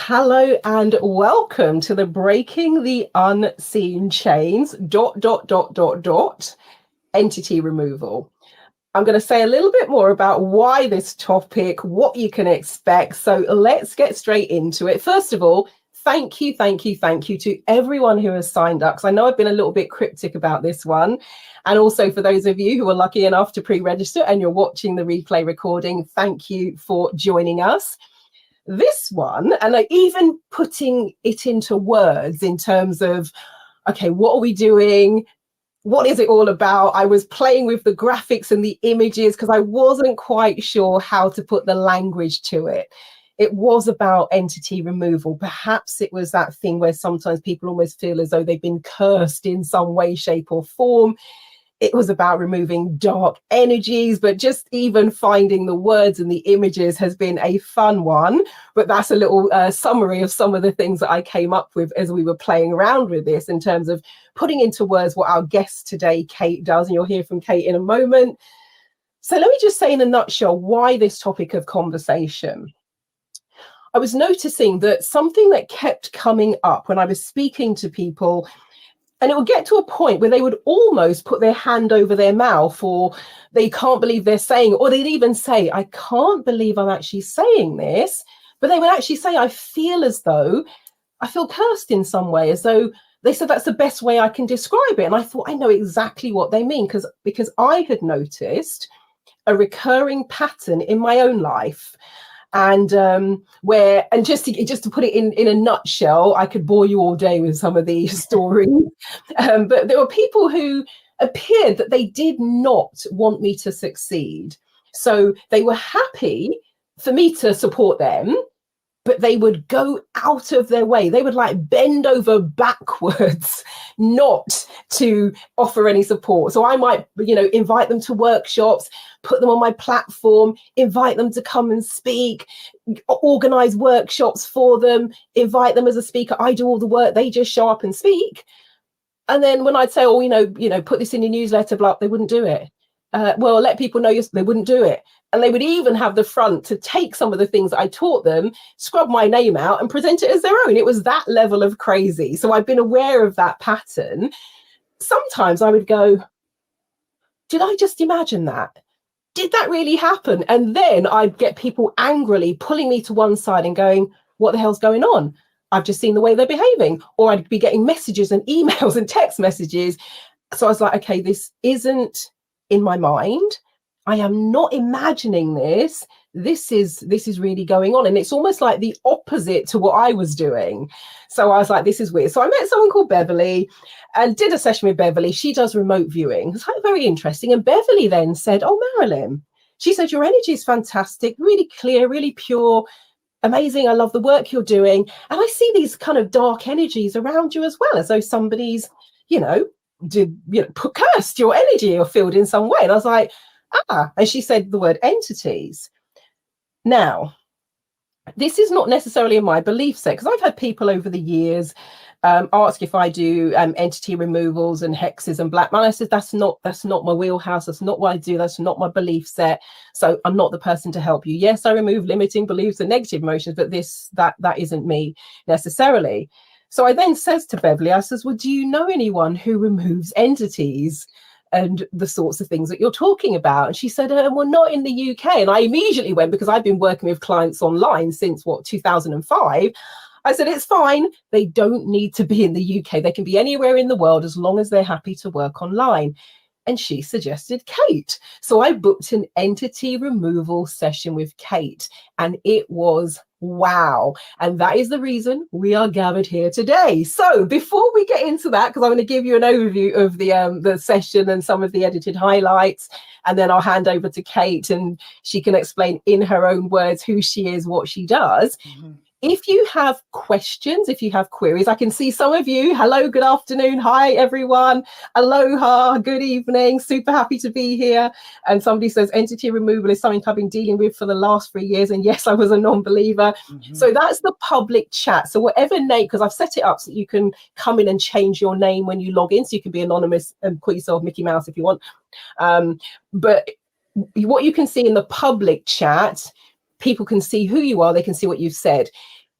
Hello and welcome to the Breaking the Unseen Chains ... entity removal. I'm going to say a little bit more about why this topic, what you can expect. So let's get straight into it. First of all, thank you to everyone who has signed up, because I know I've been a little bit cryptic about this one. And also for those of you who are lucky enough to pre-register and you're watching the replay recording, thank you for joining us. This one, and even putting it into words in terms of, okay, what are we doing? What is it all about? I was playing with the graphics and the images because I wasn't quite sure how to put the language to it. It was about entity removal. Perhaps it was that thing where sometimes people almost feel as though they've been cursed in some way, shape or form. It was about removing dark energies, but just even finding the words and the images has been a fun one. But that's a little summary of some of the things that I came up with as we were playing around with this in terms of putting into words what our guest today, Kate, does. And you'll hear from Kate in a moment. So let me just say in a nutshell why this topic of conversation. I was noticing that something that kept coming up when I was speaking to people, and it would get to a point where they would almost put their hand over their mouth, or they can't believe they're saying, or they'd even say, I can't believe I'm actually saying this. But they would actually say, I feel as though I feel cursed in some way, as though they said that's the best way I can describe it. And I thought, I know exactly what they mean, because I had noticed a recurring pattern in my own life. And just to put it in a nutshell, I could bore you all day with some of these stories. But there were people who appeared that they did not want me to succeed. So they were happy for me to support them, but they would go out of their way. They would like bend over backwards not to offer any support. So I might, invite them to workshops, put them on my platform, invite them to come and speak, organize workshops for them, invite them as a speaker. I do all the work. They just show up and speak. And then when I'd say, put this in your newsletter, blah, they wouldn't do it. Well, let people know they wouldn't do it. And they would even have the front to take some of the things I taught them, scrub my name out and present it as their own. It was that level of crazy. So I've been aware of that pattern. Sometimes I would go, did I just imagine that? Did that really happen? And then I'd get people angrily pulling me to one side and going, what the hell's going on? I've just seen the way they're behaving. Or I'd be getting messages and emails and text messages. So I was like, okay, this isn't in my mind. I am not imagining this. This is really going on. And it's almost like the opposite to what I was doing. So I was like, this is weird. So I met someone called Beverly and did a session with Beverly. She does remote viewing. It's like very interesting. And Beverly then said, oh, Marilyn, she said, your energy is fantastic, really clear, really pure, amazing. I love the work you're doing. And I see these kind of dark energies around you as well, as though somebody's, cursed your energy or filled in some way. And I was like, and she said the word entities. Now, this is not necessarily in my belief set, because I've had people over the years ask if I do entity removals and hexes and black magic. I said, that's not my wheelhouse. That's not what I do. That's not my belief set. So I'm not the person to help you. Yes, I remove limiting beliefs and negative emotions, but that isn't me necessarily. So I then says to Beverly, I says, well, do you know anyone who removes entities and the sorts of things that you're talking about? And she said, well, not in the UK. And I immediately went, because I've been working with clients online since 2005. I said, it's fine. They don't need to be in the UK. They can be anywhere in the world as long as they're happy to work online. And she suggested Kate. So I booked an entity removal session with Kate, and it was wow. And that is the reason we are gathered here today. So before we get into that, because I'm going to give you an overview of the session and some of the edited highlights, and then I'll hand over to Kate and she can explain in her own words who she is, what she does. Mm-hmm. If you have questions, if you have queries, I can see some of you. Hello, good afternoon. Hi, everyone. Aloha, good evening. Super happy to be here. And somebody says entity removal is something I've been dealing with for the last 3 years. And yes, I was a non-believer. Mm-hmm. So that's the public chat. So whatever name, because I've set it up so that you can come in and change your name when you log in. So you can be anonymous and call yourself Mickey Mouse if you want. But what you can see in the public chat, people can see who you are. They can see what you've said.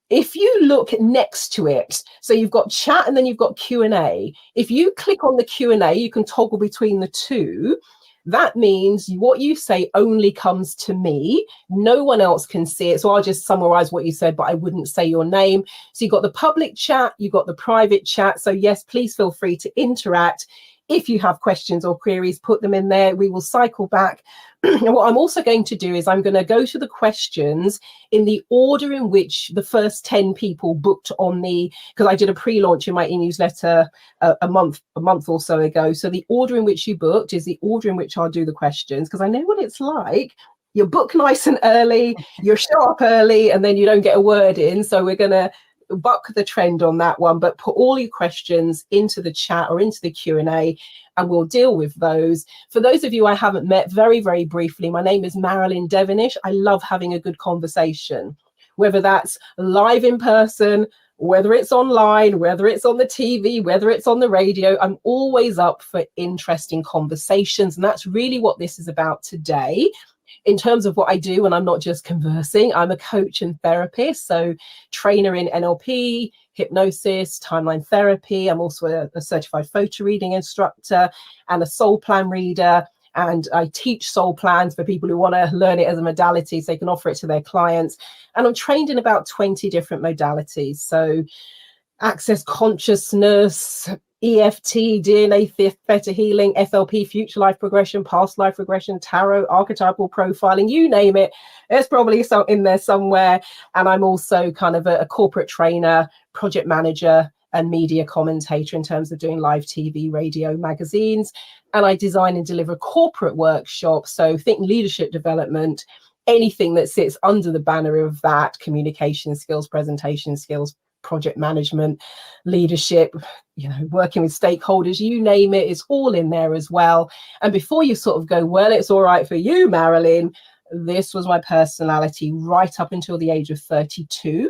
if you look next to it, so you've got chat and then you've got Q&A. If you click on the Q&A, you can toggle between the two. That means what you say only comes to me. No one else can see it. So I'll just summarize what you said, but I wouldn't say your name. So you've got the public chat, you've got the private chat. So yes, please feel free to interact. If you have questions or queries, put them in there. We will cycle back. And what I'm also going to do is I'm going to go to the questions in the order in which the first 10 people booked on the, because I did a pre-launch in my e-newsletter a month or so ago. So the order in which you booked is the order in which I'll do the questions, because I know what it's like. You book nice and early, you show up early, and then you don't get a word in. So we're going to buck the trend on that one, but put all your questions into the chat or into the Q&A, and we'll deal with those. For those of you I haven't met, very, very briefly, my name is Marilyn Devonish. I love having a good conversation, whether that's live in person, whether it's online, whether it's on the TV, whether it's on the radio. I'm always up for interesting conversations, and that's really what this is about today. In terms of what I do, and I'm not just conversing, I'm a coach and therapist, so trainer in NLP, hypnosis, timeline therapy. I'm also a certified photo reading instructor and a soul plan reader. And I teach soul plans for people who want to learn it as a modality so they can offer it to their clients. And I'm trained in about 20 different modalities. So access consciousness, EFT, DNA, theta healing, FLP, future life progression, past life regression, tarot, archetypal profiling, you name it. There's probably some in there somewhere. And I'm also kind of a corporate trainer, project manager, and media commentator in terms of doing live TV, radio, magazines. And I design and deliver corporate workshops. So think leadership development, anything that sits under the banner of that, communication skills, presentation skills, project management, leadership, working with stakeholders, you name it, it's all in there as well. And before you sort of go, well, it's all right for you, Marilyn, this was my personality right up until the age of 32,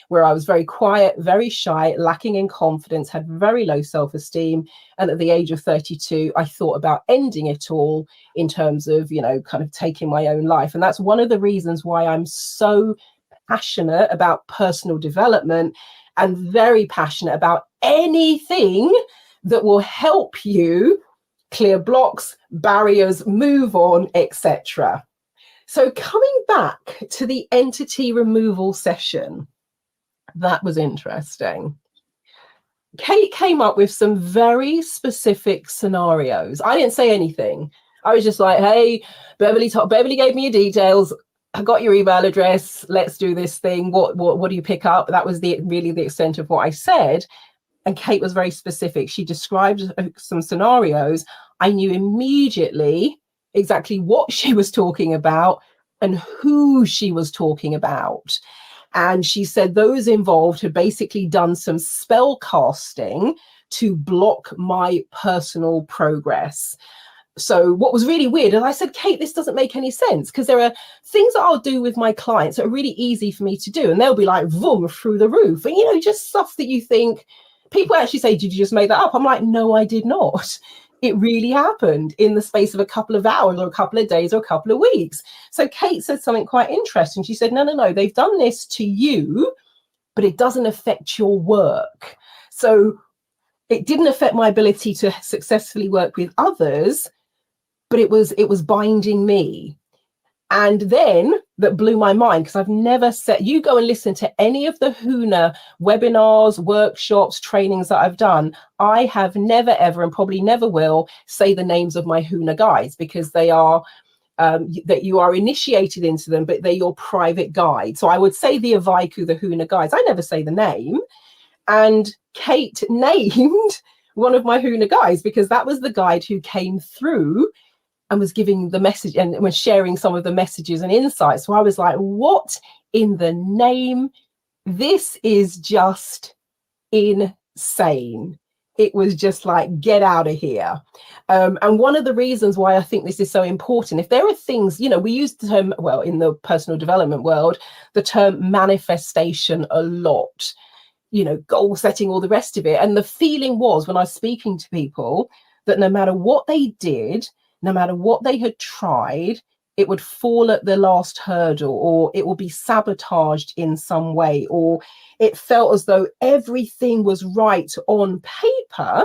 where I was very quiet, very shy, lacking in confidence, had very low self-esteem. And at the age of 32, I thought about ending it all in terms of, kind of taking my own life. And that's one of the reasons why I'm so passionate about personal development and very passionate about anything that will help you clear blocks, barriers, move on, etc. So coming back to the entity removal session, that was interesting. Kate came up with some very specific scenarios. I didn't say anything. I was just like, hey, Beverly gave me your details. I got your email address. Let's do this thing. What do you pick up? That was really the extent of what I said. And Kate was very specific. She described some scenarios. I knew immediately exactly what she was talking about and who she was talking about. And she said those involved had basically done some spell casting to block my personal progress. So what was really weird, and I said, Kate, this doesn't make any sense, because there are things that I'll do with my clients that are really easy for me to do, and they'll be like, boom, through the roof. And, just stuff that you think, people actually say, did you just make that up? I'm like, no, I did not. It really happened in the space of a couple of hours or a couple of days or a couple of weeks. So Kate said something quite interesting. She said, no, they've done this to you, but it doesn't affect your work. So it didn't affect my ability to successfully work with others, but it was binding me. And then that blew my mind, because I've never said, you go and listen to any of the HUNA webinars, workshops, trainings that I've done. I have never, ever, and probably never will say the names of my HUNA guides, because they are, that you are initiated into them, but they're your private guide. So I would say the Avaiku, the HUNA guides. I never say the name. And Kate named one of my HUNA guides, because that was the guide who came through and was giving the message and was sharing some of the messages and insights. So I was like, what in the name? This is just insane. It was just like, get out of here. And one of the reasons why I think this is so important, if there are things, we use the term, well, in the personal development world, the term manifestation a lot, goal setting, all the rest of it. And the feeling was, when I was speaking to people, that no matter what they did, no matter what they had tried, it would fall at the last hurdle, or it will be sabotaged in some way, or it felt as though everything was right on paper,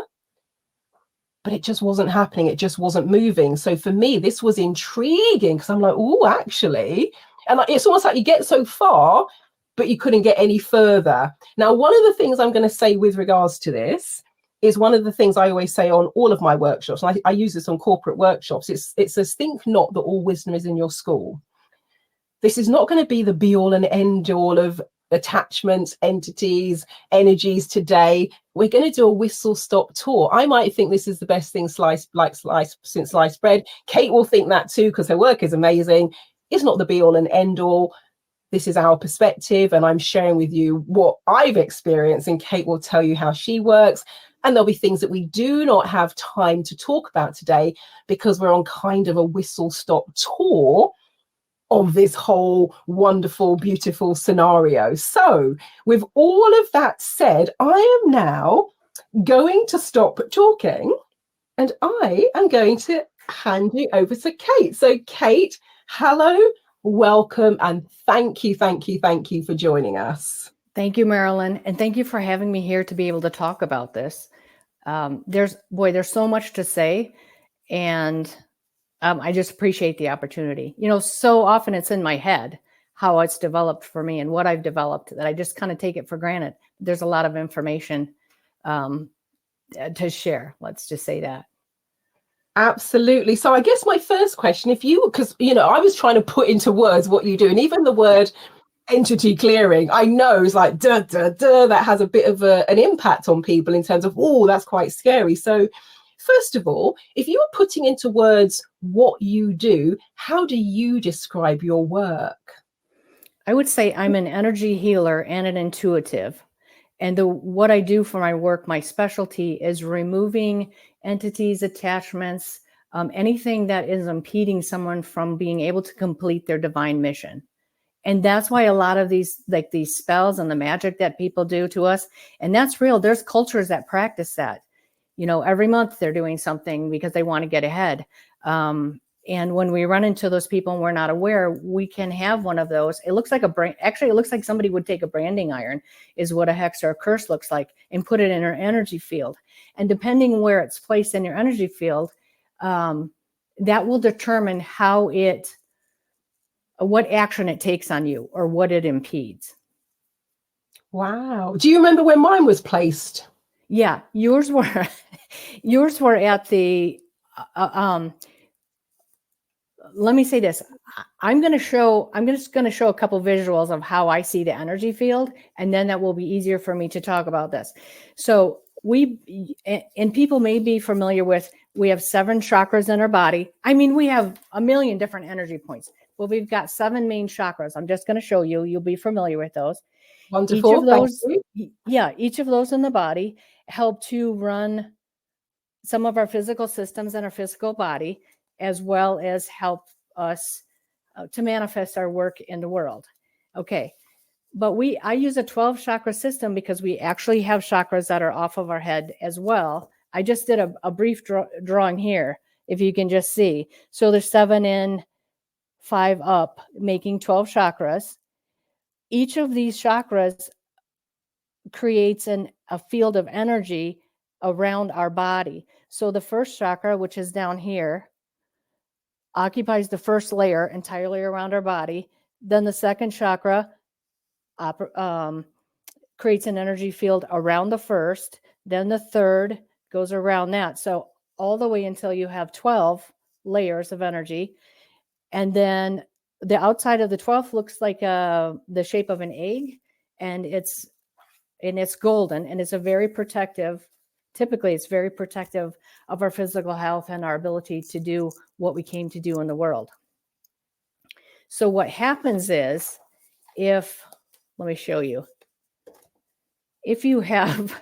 but it just wasn't happening. It just wasn't moving. So for me, this was intriguing, because I'm like, oh, actually, and it's almost like you get so far, but you couldn't get any further. Now, one of the things I'm going to say with regards to this is one of the things I always say on all of my workshops, and I use this on corporate workshops. It's a think not that all wisdom is in your school. This is not going to be the be all and end all of attachments, entities, energies today. We're going to do a whistle stop tour. I might think this is the best thing since sliced bread. Kate will think that too, because her work is amazing. It's not the be all and end all. This is our perspective, and I'm sharing with you what I've experienced, and Kate will tell you how she works. And there'll be things that we do not have time to talk about today, because we're on kind of a whistle stop tour of this whole wonderful, beautiful scenario. So with all of that said, I am now going to stop talking, and I am going to hand you over to Kate. So Kate, hello, welcome, and thank you for joining us. Thank you, Marilyn, and thank you for having me here to be able to talk about this. There's so much to say, and I just appreciate the opportunity. So often it's in my head how it's developed for me and what I've developed, that I just kind of take it for granted. There's a lot of information to share. Let's just say that. Absolutely. So I guess my first question, because I was trying to put into words what you do, and even the word entity clearing, I know is like that has a bit of an impact on people in terms of, oh, that's quite scary. So first of all, if you were putting into words what you do, how do you describe your work? I would say I'm an energy healer and an intuitive. And what I do for my work, my specialty is removing entities, attachments, anything that is impeding someone from being able to complete their divine mission. And that's why a lot of these spells and the magic that people do to us, and that's real. There's cultures that practice that. Every month they're doing something because they want to get ahead. And when we run into those people and we're not aware, we can have one of those. It looks like it looks like somebody would take a branding iron, is what a hex or a curse looks like, and put it in our energy field. And depending where it's placed in your energy field, that will determine what action it takes on you or what it impedes. Wow. Do you remember when mine was placed? Yeah, yours were at the let me say this. I'm just going to show a couple visuals of how I see the energy field, and then that will be easier for me to talk about this. So and people may be familiar with, we have 7 chakras in our body. I mean, we have a million different energy points. Well, we've got 7 main chakras. I'm just going to show you. You'll be familiar with those. Wonderful. Each of those in the body help to run some of our physical systems in our physical body, as well as help us to manifest our work in the world. Okay. But I use a 12 chakra system because we actually have chakras that are off of our head as well. I just did a brief drawing here, if you can just see. So there's 7 in, 5 up, making 12 chakras. Each of these chakras creates a field of energy around our body. So the first chakra, which is down here, occupies the first layer entirely around our body. Then the second chakra creates an energy field around the first. Then the third goes around that. So all the way until you have 12 layers of energy. And then the outside of the 12th looks like the shape of an egg, and it's golden, and it's typically it's very protective of our physical health and our ability to do what we came to do in the world. So what happens is, let me show you. If you have,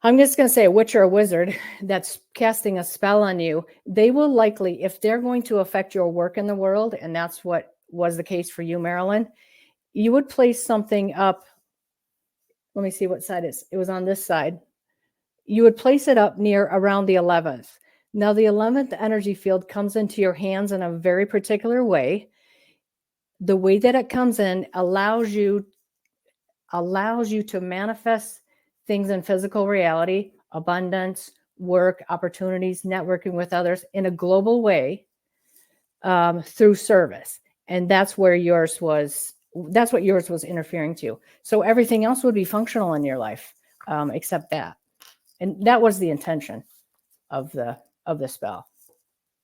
I'm just going to say a witch or a wizard that's casting a spell on you, they will likely, if they're going to affect your work in the world, and that's what was the case for you, Marilyn, you would place something up. Let me see what side it was on this side. You would place it up near around the 11th. Now, the 11th energy field comes into your hands in a very particular way. The way that it comes in allows you to manifest things in physical reality, abundance, work, opportunities, networking with others in a global way, through service. And that's what yours was interfering to. So everything else would be functional in your life, except that. And that was the intention of the spell.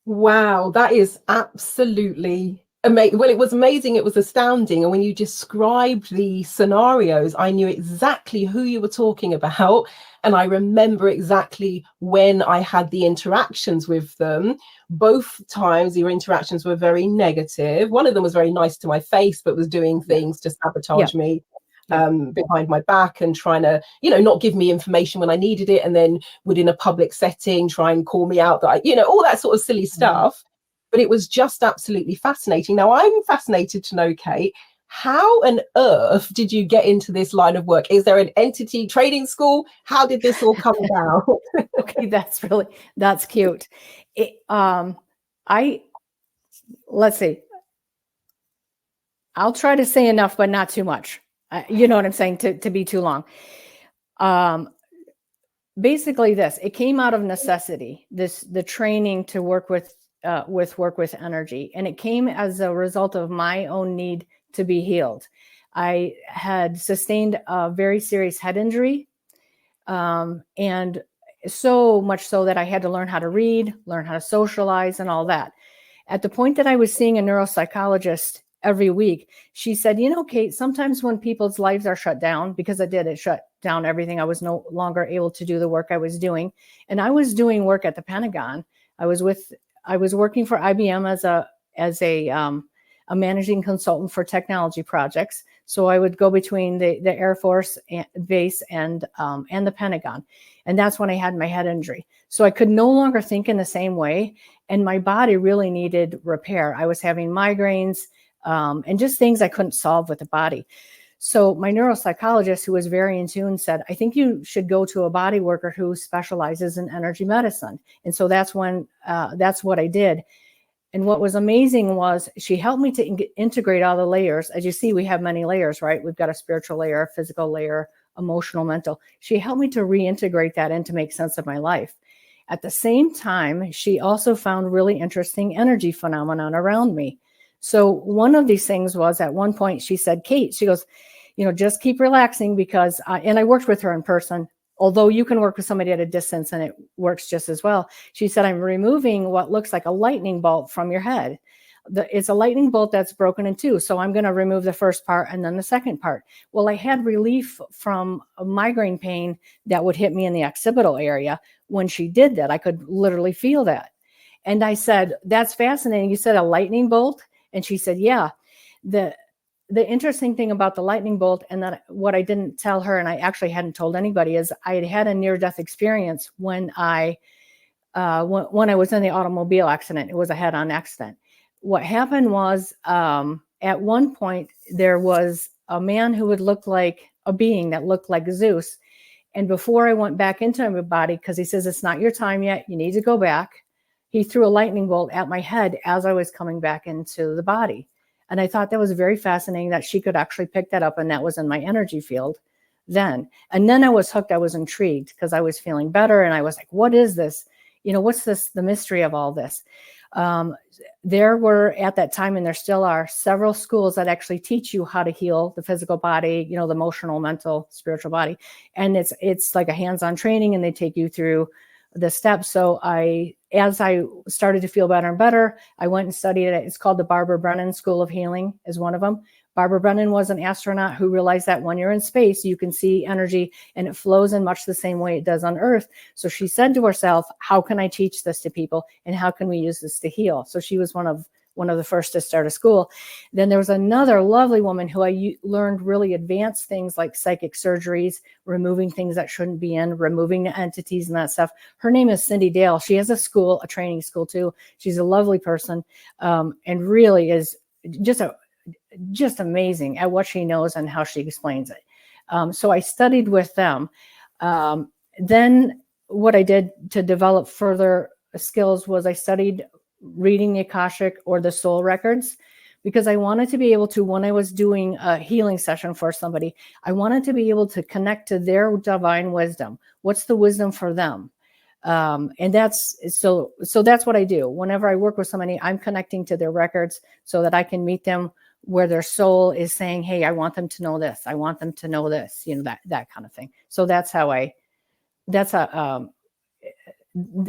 Wow, that is absolutely amazing. Well, it was amazing. It was astounding. And when you described the scenarios, I knew exactly who you were talking about. And I remember exactly when I had the interactions with them. Both times, your interactions were very negative. One of them was very nice to my face, but was doing things to sabotage me. Behind my back and trying to, not give me information when I needed it. And then within a public setting, try and call me out that all that sort of silly stuff. But it was just absolutely fascinating. Now, I'm fascinated to know, Kate, how on earth did you get into this line of work? Is there an entity training school? How did this all come about? Okay, that's cute. Let's see. I'll try to say enough, but not too much. You know what I'm saying, to be too long. Basically it came out of necessity, the training to work with energy. And it came as a result of my own need to be healed. I had sustained a very serious head injury. And so much so that I had to learn how to read, learn how to socialize and all that. At the point that I was seeing a neuropsychologist every week, she said, Kate, sometimes when people's lives are shut down, because it shut down everything. I was no longer able to do the work I was doing. And I was doing work at the Pentagon. I was working for IBM as a managing consultant for technology projects. So I would go between the Air Force base and the Pentagon. And that's when I had my head injury. So I could no longer think in the same way. And my body really needed repair. I was having migraines, and just things I couldn't solve with the body. So my neuropsychologist, who was very in tune, said, I think you should go to a body worker who specializes in energy medicine. And so that's what I did. And what was amazing was she helped me to integrate all the layers. As you see, we have many layers, right? We've got a spiritual layer, a physical layer, emotional, mental. She helped me to reintegrate that and to make sense of my life. At the same time, she also found really interesting energy phenomenon around me. So one of these things was, at one point she said, Kate, she goes, just keep relaxing, because, and I worked with her in person, although you can work with somebody at a distance and it works just as well. She said, I'm removing what looks like a lightning bolt from your head. It's a lightning bolt that's broken in two. So I'm going to remove the first part and then the second part. Well, I had relief from a migraine pain that would hit me in the occipital area. When she did that, I could literally feel that. And I said, that's fascinating. You said a lightning bolt? And she said, yeah. The interesting thing about the lightning bolt, and that what I didn't tell her, and I actually hadn't told anybody, is I had a near-death experience when I was in the automobile accident. It was a head-on accident. What happened was, at one point, there was a man who would look like a being that looked like Zeus. And before I went back into my body, because he says, it's not your time yet, you need to go back, he threw a lightning bolt at my head as I was coming back into the body. And I thought that was very fascinating that she could actually pick that up, and that was in my energy field then. And then I was hooked. I was intrigued because I was feeling better. And I was like, what is this? What's this, the mystery of all this? There were, at that time, and there still are, several schools that actually teach you how to heal the physical body, the emotional, mental, spiritual body. And it's like a hands-on training, and they take you through the steps. So as I started to feel better and better, I went and studied it. It's called the Barbara Brennan School of Healing, is one of them. Barbara Brennan was an astronaut who realized that when you're in space, you can see energy and it flows in much the same way it does on Earth. So she said to herself, how can I teach this to people, and how can we use this to heal? So she was one of the first to start a school. Then there was another lovely woman who I learned really advanced things like psychic surgeries, removing things that shouldn't be in, removing the entities and that stuff. Her name is Cindy Dale. She has a training school too. She's a lovely person, and really is just amazing at what she knows and how she explains it. So I studied with them. Then what I did to develop further skills was I studied reading the Akashic or the soul records, because I wanted to be able to, when I was doing a healing session for somebody, I wanted to be able to connect to their divine wisdom. What's the wisdom for them? And that's so that's what I do. Whenever I work with somebody, I'm connecting to their records so that I can meet them where their soul is saying, hey, I want them to know this. I want them to know this, that kind of thing. So that's how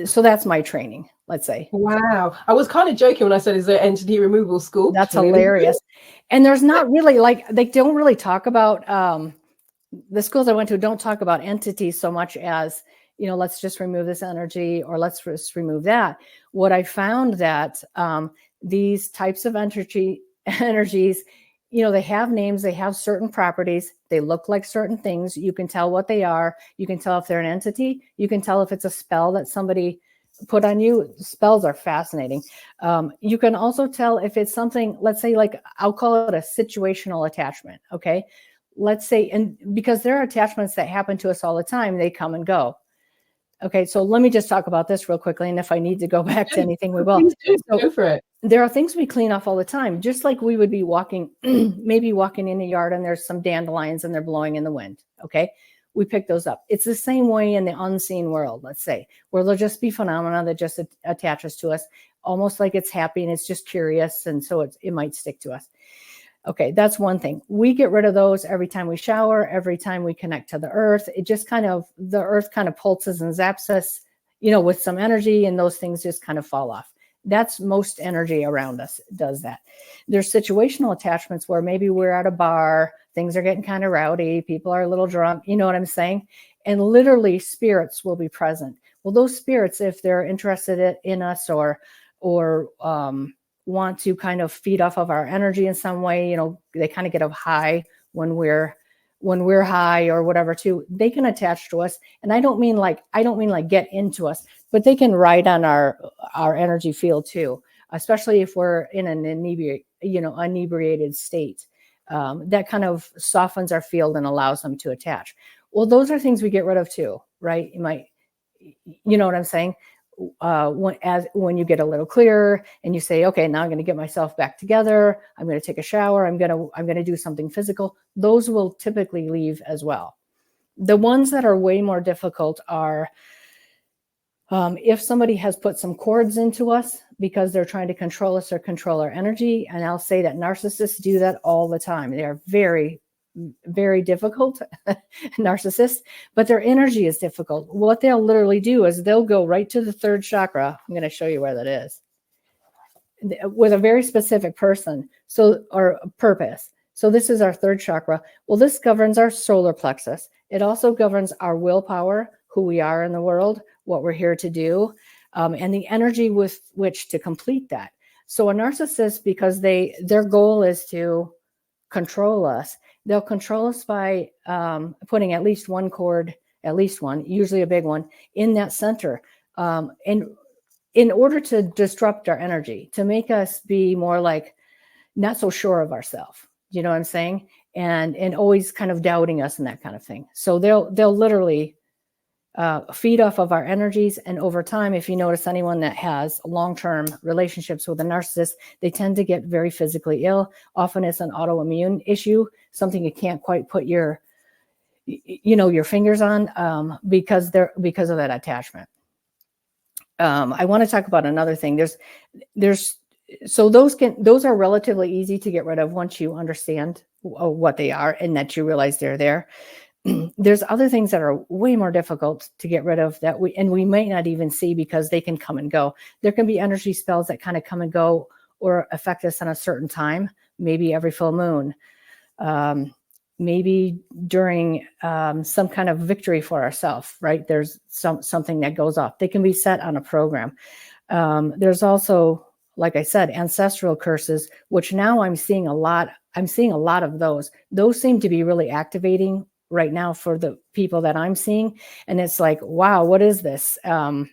so that's my training, let's say. Wow. I was kind of joking when I said, is there entity removal school? That's Clearly. hilarious. And there's not really, like, they don't really talk about, the schools I went to don't talk about entities so much as, let's just remove this energy or let's just remove that. What I found that these types of energies, they have names, they have certain properties, they look like certain things. You can tell what they are. You can tell if they're an entity. You can tell if it's a spell that somebody put on you. Spells are fascinating. You can also tell if it's something, let's say, like, I'll call it a situational attachment. Okay. Let's say, and because there are attachments that happen to us all the time, they come and go. Okay. So let me just talk about this real quickly. And if I need to go back to anything, we will. So, go for it. There are things we clean off all the time, just like we would be walking, maybe walking in a yard and there's some dandelions and they're blowing in the wind. Okay. We pick those up. It's the same way in the unseen world, let's say, where there'll just be phenomena that just attaches to us, almost like it's happy and it's just curious. And so it might stick to us. Okay. That's one thing. We get rid of those every time we shower, every time we connect to the earth. It just the earth kind of pulses and zaps us, with some energy, and those things just kind of fall off. That's most energy around us does that. There's situational attachments where maybe we're at a bar, things are getting kind of rowdy, people are a little drunk, you know what I'm saying? And literally spirits will be present. Well, those spirits, if they're interested in us or want to kind of feed off of our energy in some way, they kind of get a high when we're high or whatever too, they can attach to us. And I don't mean like get into us, but they can ride on our energy field too, especially if we're in an inebriated state. That kind of softens our field and allows them to attach. Well, those are things we get rid of too, right? You know what I'm saying? When you get a little clearer and you say, okay, now I'm going to get myself back together. I'm going to take a shower. I'm going to do something physical. Those will typically leave as well. The ones that are way more difficult are if somebody has put some cords into us because they're trying to control us or control our energy. And I'll say that narcissists do that all the time. They are very, very difficult narcissists, but their energy is difficult. What they'll literally do is they'll go right to the third chakra. I'm going to show you where that is, with a very specific person, or purpose. So this is our third chakra. Well, this governs our solar plexus. It also governs our willpower, who we are in the world, what we're here to do, and the energy with which to complete that. So a narcissist, because their goal is to control us, they'll control us by putting at least one cord, usually a big one, in that center. And in order to disrupt our energy, to make us be more like not so sure of ourselves, you know what I'm saying? And always kind of doubting us and that kind of thing. So they'll literally feed off of our energies. And over time, if you notice anyone that has long-term relationships with a narcissist, they tend to get very physically ill. Often it's an autoimmune issue, something you can't quite put your fingers on because of that attachment. I want to talk about another thing. So those are relatively easy to get rid of once you understand what they are and that you realize they're there. There's other things that are way more difficult to get rid of that we might not even see because they can come and go. There can be energy spells that kind of come and go or affect us on a certain time, maybe every full moon, maybe during some kind of victory for ourselves, right? There's something that goes off. They can be set on a program. There's also, like I said, ancestral curses, which now I'm seeing a lot of those. Those seem to be really activating right now for the people that I'm seeing. And it's like, wow, what is this? Like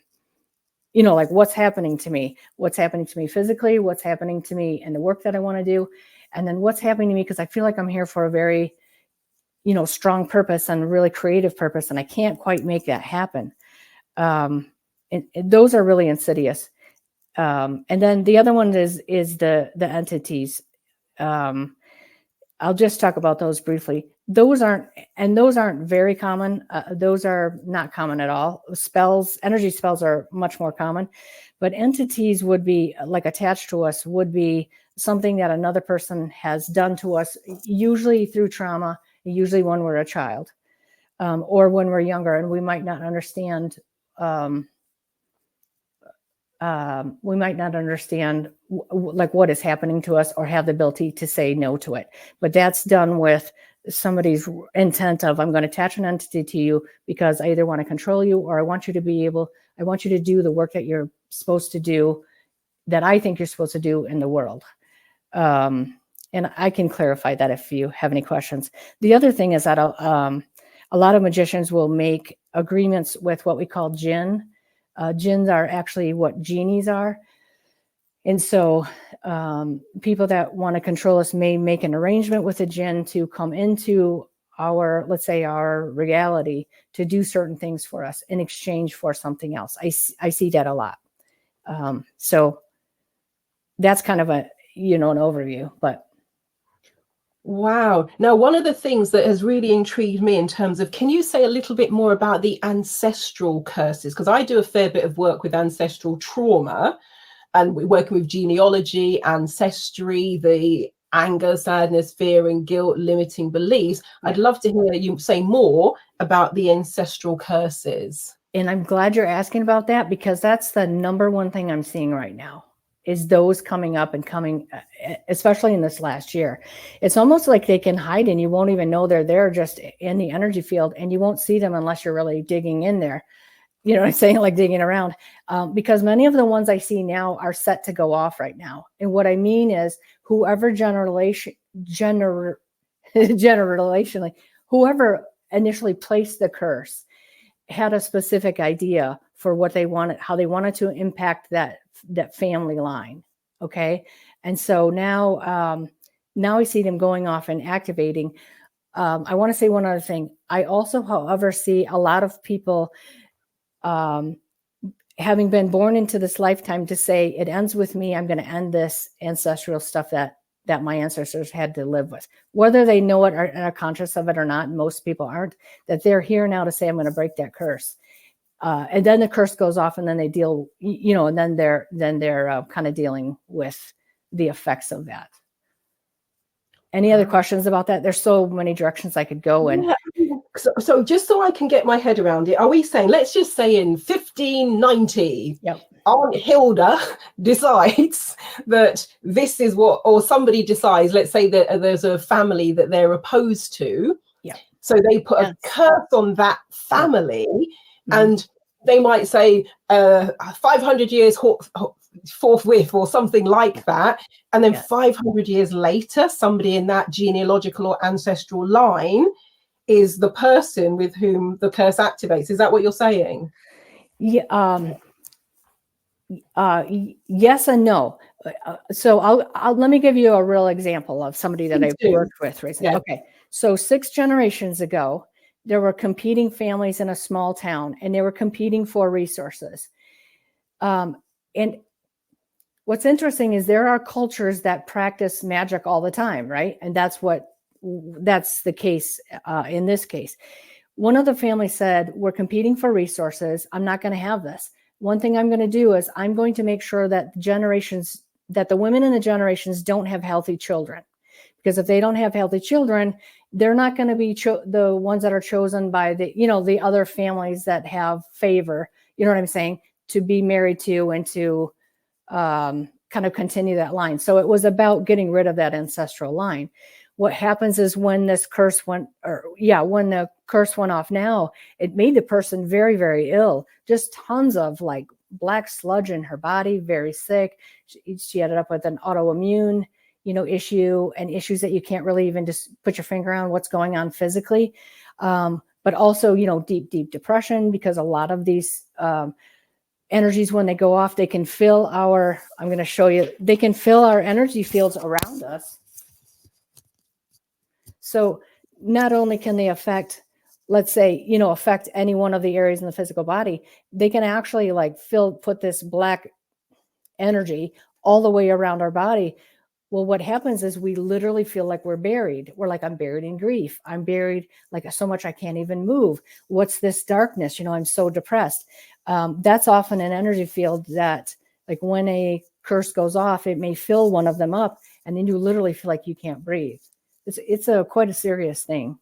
what's happening to me? What's happening to me physically? What's happening to me in the work that I want to do? And then what's happening to me because I feel like I'm here for a very, strong purpose and really creative purpose. And I can't quite make that happen. and those are really insidious. And then the other one is the entities. I'll just talk about those briefly. Those aren't very common. Those are not common at all. Spells, energy spells are much more common, but entities would be like attached to us, would be something that another person has done to us, usually through trauma, usually when we're a child, or when we're younger, and we might not understand like what is happening to us, or have the ability to say no to it. But that's done with somebody's intent of, I'm going to attach an entity to you because I either want to control you, or I want you to do the work that you're supposed to do, that I think you're supposed to do in the world. And I can clarify that if you have any questions. The other thing is that a lot of magicians will make agreements with what we call jinn. Jinns are actually what genies are. And so people that want to control us may make an arrangement with a jinn to come into our, let's say, our reality, to do certain things for us in exchange for something else. I see that a lot. So that's kind of an overview, but. Wow. Now, one of the things that has really intrigued me in terms of, can you say a little bit more about the ancestral curses? Because I do a fair bit of work with ancestral trauma, and we're working with genealogy, ancestry, the anger, sadness, fear, and guilt, limiting beliefs. I'd love to hear you say more about the ancestral curses. And I'm glad you're asking about that, because that's the number one thing I'm seeing right now, is those coming up and coming, especially in this last year. It's almost like they can hide and you won't even know they're there, just in the energy field, and you won't see them unless you're really digging in there. You know what I'm saying? Like digging around, because many of the ones I see now are set to go off right now. And what I mean is, whoever generationally, whoever initially placed the curse had a specific idea for what they wanted, how they wanted to impact that family line. Okay. And so now I see them going off and activating. I want to say one other thing. I also, however, see a lot of people having been born into this lifetime to say, it ends with me. I'm going to end this ancestral stuff that my ancestors had to live with, whether they know it or are conscious of it or not. Most people aren't, that they're here now to say, I'm going to break that curse. And then the curse goes off, and then they deal, and then they're kind of dealing with the effects of that. Any other questions about that? There's so many directions I could go in. Yeah. So just so I can get my head around it, are we saying, let's just say in 1590, yep, Aunt Hilda decides that this is what, or somebody decides, let's say that there's a family that they're opposed to. Yeah. So they put a curse on that family, and they might say 500 years forthwith, or something like that. And then 500 years later, somebody in that genealogical or ancestral line is the person with whom the curse activates. Is that what you're saying? Yeah. Yes and no. So let me give you a real example of somebody that I've worked with recently. Yeah. Okay. So 6 generations ago, there were competing families in a small town, and they were competing for resources. And what's interesting is there are cultures that practice magic all the time, right? And that's the case in this case. One of the families said, we're competing for resources. I'm not going to have this. One thing I'm going to do is I'm going to make sure that the women in the generations don't have healthy children. Because if they don't have healthy children, they're not going to be the ones that are chosen by the other families that have favor, you know what I'm saying, to be married to and to kind of continue that line. So it was about getting rid of that ancestral line. What happens is when the curse went off now, it made the person very, very ill. Just tons of like black sludge in her body, very sick. She ended up with an autoimmune, issue, and issues that you can't really even just put your finger on what's going on physically. But also, deep, deep depression, because a lot of these energies, when they go off, they can fill I'm going to show you, they can fill our energy fields around us. So not only can they affect let's say, you know, affect any one of the areas in the physical body, they can actually like put this black energy all the way around our body. Well, what happens is we literally feel like we're buried. We're like, I'm buried in grief. I'm buried like so much I can't even move. What's this darkness? You know, I'm so depressed. That's often an energy field that, like, when a curse goes off, it may fill one of them up, and then you literally feel like you can't breathe. It's quite a serious thing.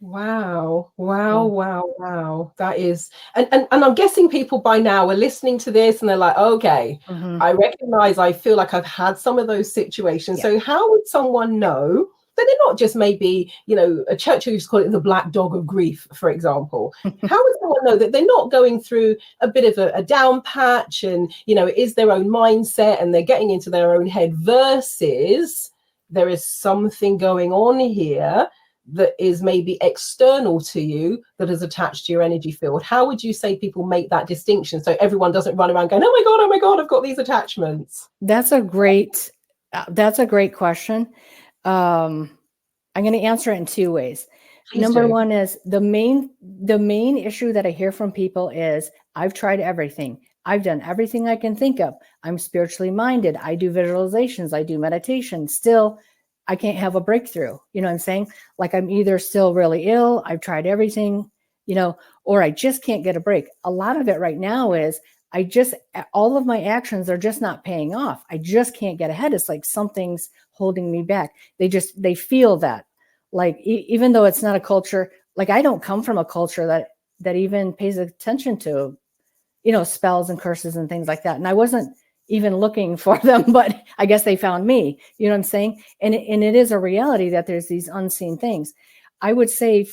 Wow, Yeah. wow, wow, wow. That is, and I'm guessing people by now are listening to this and they're like, okay, Mm-hmm. I recognize, I feel like I've had some of those situations. Yeah. So how would someone know that they're not just maybe, you know, a church used to call it the black dog of grief, for example. How would someone know that they're not going through a bit of a down patch and, you know, it is their own mindset and they're getting into their own head versus there is something going on here that is maybe external to you that is attached to your energy field? How would you say people make that distinction so everyone doesn't run around going, oh my God, I've got these attachments? That's a great question. I'm going to answer it in two ways. Please Number do. one is the main issue that I hear from people is, I've tried everything. I've done everything I can think of. I'm spiritually minded. I do visualizations. I do meditation. Still, I can't have a breakthrough. You know what I'm saying? Like, I'm either still really ill, I've tried everything, you know, or I just can't get a break. A lot of it right now is all of my actions are just not paying off. I just can't get ahead. It's like something's holding me back. They feel that, like, even though it's not a culture, like, I don't come from a culture that even pays attention to, you know, spells and curses and things like that. And I wasn't even looking for them, but I guess they found me, you know what I'm saying? And it is a reality that there's these unseen things. I would say,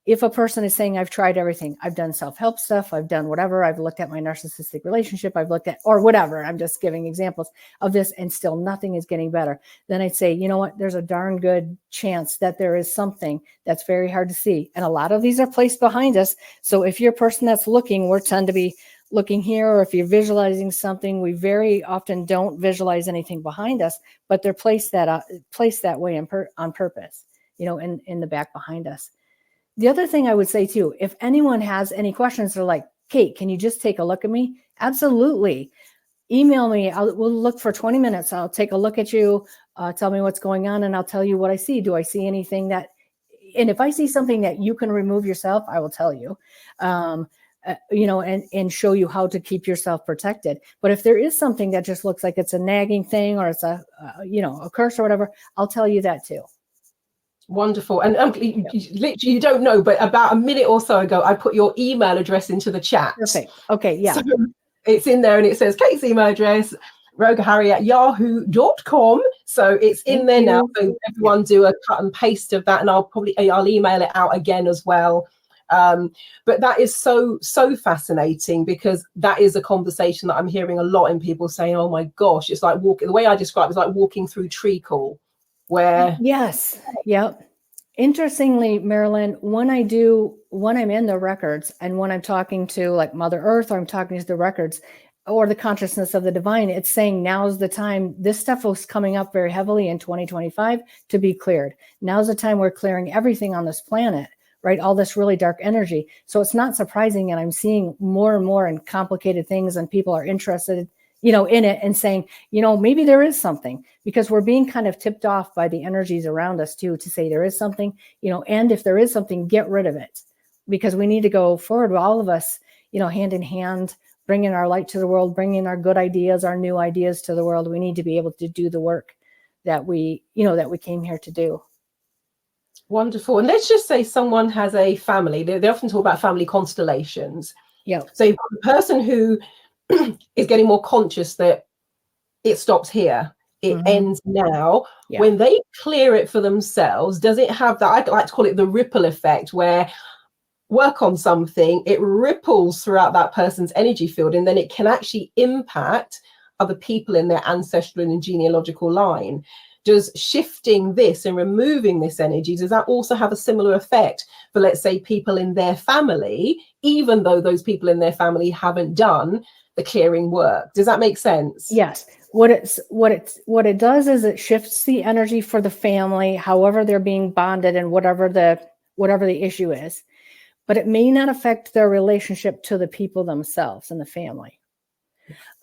if a person is saying, I've tried everything, I've done self-help stuff, I've done whatever, I've looked at my narcissistic relationship, I've looked at, or whatever, I'm just giving examples of this, and still nothing is getting better, then I'd say, you know what, there's a darn good chance that there is something that's very hard to see. And a lot of these are placed behind us. So if you're a person that's looking, we tend to be looking here, or if you're visualizing something, we very often don't visualize anything behind us, but they're placed that way on purpose, you know, in the back behind us. The other thing I would say too, if anyone has any questions, they're like, Kate, can you just take a look at me? Absolutely. Email me. We'll look for 20 minutes. I'll take a look at you, tell me what's going on, and I'll tell you what I see. Do I see anything that, and if I see something that you can remove yourself, I will tell you, you know, and show you how to keep yourself protected. But if there is something that just looks like it's a nagging thing, or it's you know, a curse or whatever, I'll tell you that too. Wonderful. And literally, you don't know, but about a minute or so ago, I put your email address into the chat. Perfect. Okay. Yeah. So it's in there and it says Kate's email address, rogaharry@yahoo.com. So it's in there now. So everyone do a cut and paste of that, and I'll email it out again as well. But that is so fascinating, because that is a conversation that I'm hearing a lot in people saying, oh my gosh, it's like the way I describe it is like walking through treacle, where yes. Yep. Interestingly, Marilyn, when I'm in the records, and when I'm talking to like Mother Earth, or I'm talking to the records or the consciousness of the divine, it's saying now's the time. This stuff was coming up very heavily in 2025 to be cleared. Now's the time we're clearing everything on this planet, right? All this really dark energy. So it's not surprising. And I'm seeing more and more and complicated things, and people are interested, you know, in it, and saying, you know, maybe there is something, because we're being kind of tipped off by the energies around us too, to say there is something, you know, and if there is something, get rid of it, because we need to go forward with all of us, you know, hand in hand, bringing our light to the world, bringing our good ideas, our new ideas to the world. We need to be able to do the work that we came here to do. Wonderful. And let's just say someone has a family. They often talk about family constellations. Yeah. So you've got the person who is getting more conscious that it stops here, it ends now. Yeah. When they clear it for themselves, does it have that, I like to call it the ripple effect, where work on something, it ripples throughout that person's energy field, and then it can actually impact other people in their ancestral and genealogical line? Does shifting this and removing this energy, does that also have a similar effect for, let's say, people in their family, even though those people in their family haven't done the clearing work? Does that make sense? Yes. What it does is it shifts the energy for the family, however they're being bonded and whatever the issue is, but it may not affect their relationship to the people themselves and the family,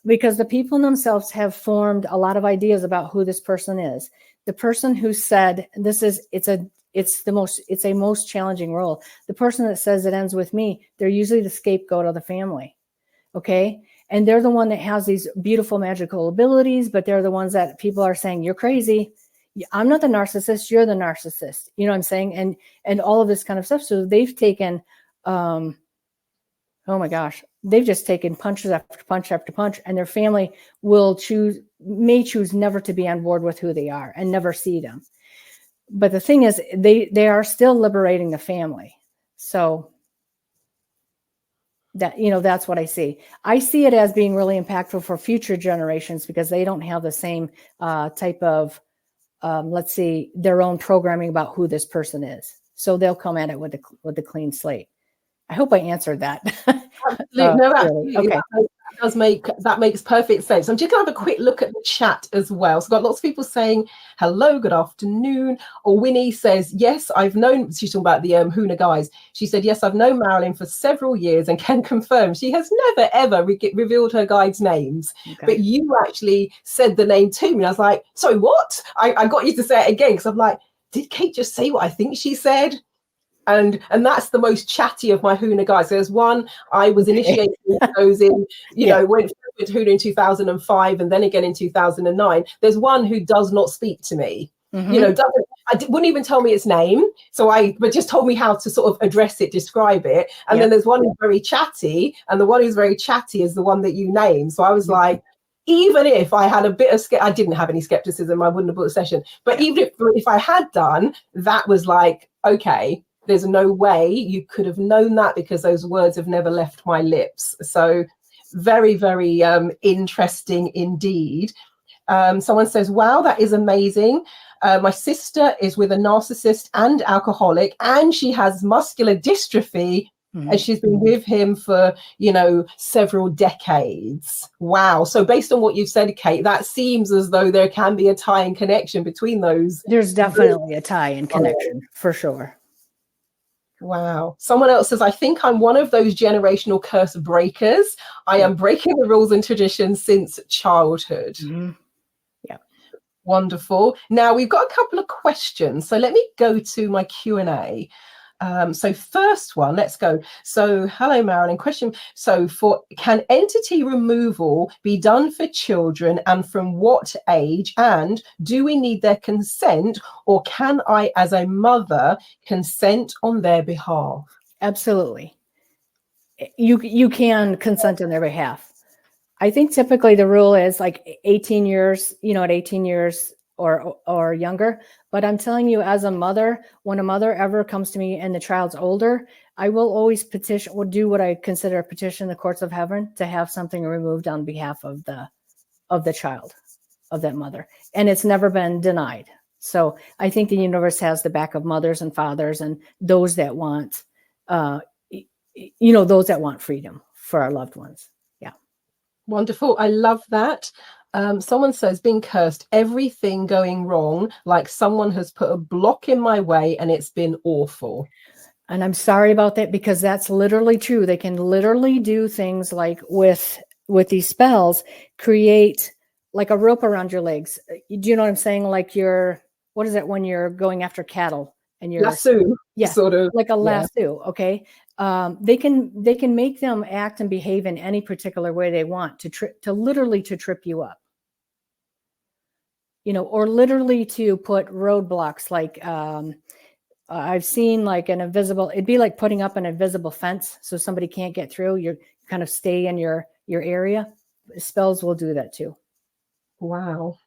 because the people themselves have formed a lot of ideas about who this person is. The person who said it's a most challenging role. The person that says it ends with me, they're usually the scapegoat of the family. Okay. And they're the one that has these beautiful magical abilities, but they're the ones that people are saying, you're crazy. I'm not the narcissist. You're the narcissist. You know what I'm saying? And all of this kind of stuff. So they've taken, oh my gosh, they've just taken punches after punch after punch, and their family may choose never to be on board with who they are and never see them. But the thing is, they are still liberating the family. So that, that's what I see. I see it as being really impactful for future generations, because they don't have the same type of, let's see, their own programming about who this person is. So they'll come at it with a clean slate. I hope I answered that. Absolutely. No, absolutely. Okay. That makes perfect sense. I'm just going to have a quick look at the chat as well. So I've got lots of people saying hello, good afternoon. Or Winnie says, yes, I've known, she's talking about the Huna guys. She said, yes, I've known Marilyn for several years and can confirm she has never, ever revealed her guides' names. Okay. But you actually said the name to me. I was like, sorry, what? I got you to say it again, because I'm like, did Kate just say what I think she said? And that's the most chatty of my Huna guys. There's one I was initiating those in, went with Huna in 2005 and then again in 2009. There's one who does not speak to me, wouldn't even tell me its name. But just told me how to sort of address it, describe it. And then there's one who's very chatty, and the one who's very chatty is the one that you named. So I was like, even if I had a bit of I didn't have any skepticism, I wouldn't have booked a session. But even if I had done, that was like, okay, there's no way you could have known that, because those words have never left my lips. So very, very interesting indeed. Someone says, wow, that is amazing. My sister is with a narcissist and alcoholic, and she has muscular dystrophy, and she's been with him for, several decades. Wow. So based on what you've said, Kate, that seems as though there can be a tie and connection between those. There's definitely a tie and connection, for sure. Wow. Someone else says, I think I'm one of those generational curse breakers. I am breaking the rules and traditions since childhood. Yeah. Wonderful. Now we've got a couple of questions. So let me go to my Q&A. So first one, let's go. So hello, Marilyn. Question. So can entity removal be done for children, and from what age? And do we need their consent, or can I, as a mother, consent on their behalf? Absolutely. You can consent on their behalf. I think typically the rule is like 18 years, at 18 years or younger. But I'm telling you, as a mother, when a mother ever comes to me and the child's older, I will always petition or do what I consider a petition the courts of heaven to have something removed on behalf of the child, of that mother. And it's never been denied. So I think the universe has the back of mothers and fathers and those that want, those that want freedom for our loved ones. Yeah. Wonderful. I love that. Someone says, being cursed, everything going wrong, like someone has put a block in my way and it's been awful. And I'm sorry about that, because that's literally true. They can literally do things like with these spells, create like a rope around your legs. Do you know what I'm saying? Like what is it when you're going after cattle and you're lasso? Yeah, sort of like a lasso. Yeah. Okay. They can make them act and behave in any particular way they want to literally trip you up. Or literally to put roadblocks, like I've seen like an invisible, it'd be like putting up an invisible fence so somebody can't get through. You kind of stay in your area. Spells will do that too. Wow.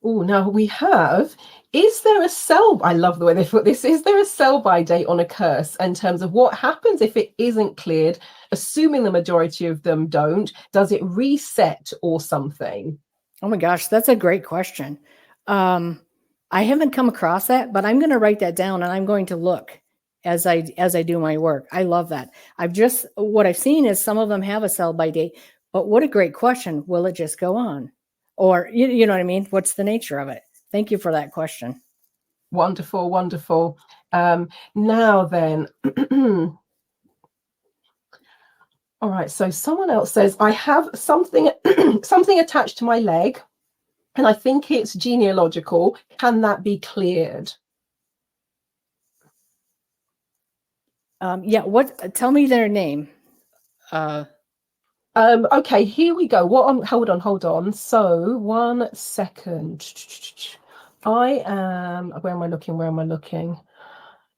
Oh, now we have, I love the way they put this, is there a sell-by date on a curse in terms of what happens if it isn't cleared, assuming the majority of them don't? Does it reset or something? Oh my gosh, that's a great question. I haven't come across that, but I'm going to write that down and I'm going to look as I do my work. I love that. What I've seen is some of them have a sell by date, but what a great question. Will it just go on? Or, you know what I mean? What's the nature of it? Thank you for that question. Wonderful, wonderful. Now then, all right. So someone else says, I have something, something attached to my leg, and I think it's genealogical. Can that be cleared? Yeah. Tell me their name. Okay, here we go. Hold on. So 1 second. Where am I looking?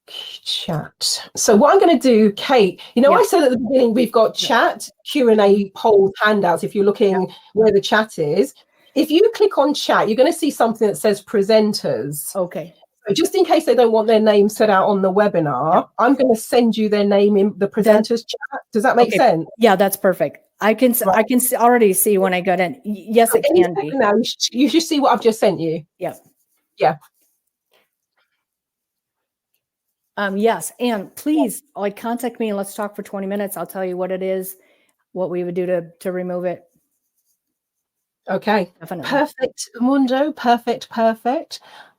Chat. So what I'm going to do, Kate, I said at the beginning, we've got chat, Q&A, polls, handouts. If you're looking where the chat is, if you click on chat, you're going to see something that says presenters. Okay. So just in case they don't want their name set out on the webinar, I'm going to send you their name in the presenters chat. Does that make sense? Yeah, that's perfect. I can already see when I got in. Yes, it can be. Now you should see what I've just sent you. Yeah. Yes, and please, contact me and let's talk for 20 minutes. I'll tell you what it is, what we would do to remove it. Okay. Definitely. Perfect, Mundo. Perfect.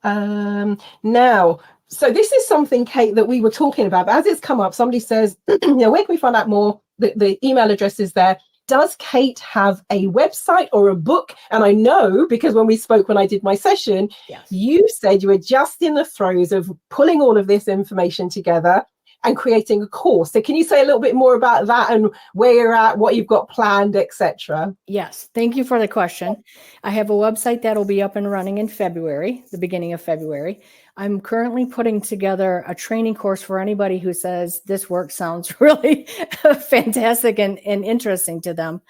Now, so this is something, Kate, that we were talking about. But as it's come up, somebody says, where can we find out more? The email address is there. Does Kate have a website or a book? And I know, because when we spoke, when I did my session, you said you were just in the throes of pulling all of this information together and creating a course. So can you say a little bit more about that and where you're at, what you've got planned, etc.? Yes, thank you for the question. I have a website that'll be up and running in February, the beginning of February. I'm currently putting together a training course for anybody who says this work sounds really fantastic and interesting to them.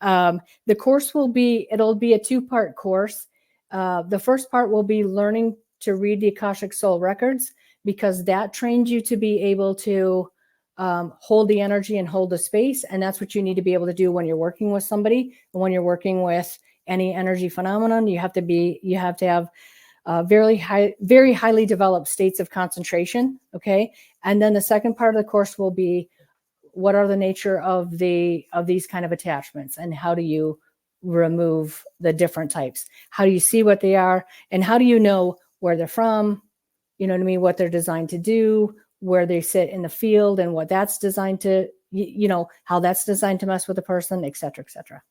The course it'll be a 2-part course. The first part will be learning to read the Akashic Soul records, because that trains you to be able to hold the energy and hold the space. And that's what you need to be able to do when you're working with somebody. And when you're working with any energy phenomenon, you have to have very highly developed states of concentration. Okay. And then the second part of the course will be, what are the nature of these kind of attachments, and how do you remove the different types? How do you see what they are, and how do you know where they're from? You know what I mean? What they're designed to do, where they sit in the field, and what that's designed to, how that's designed to mess with a person, et cetera, et cetera.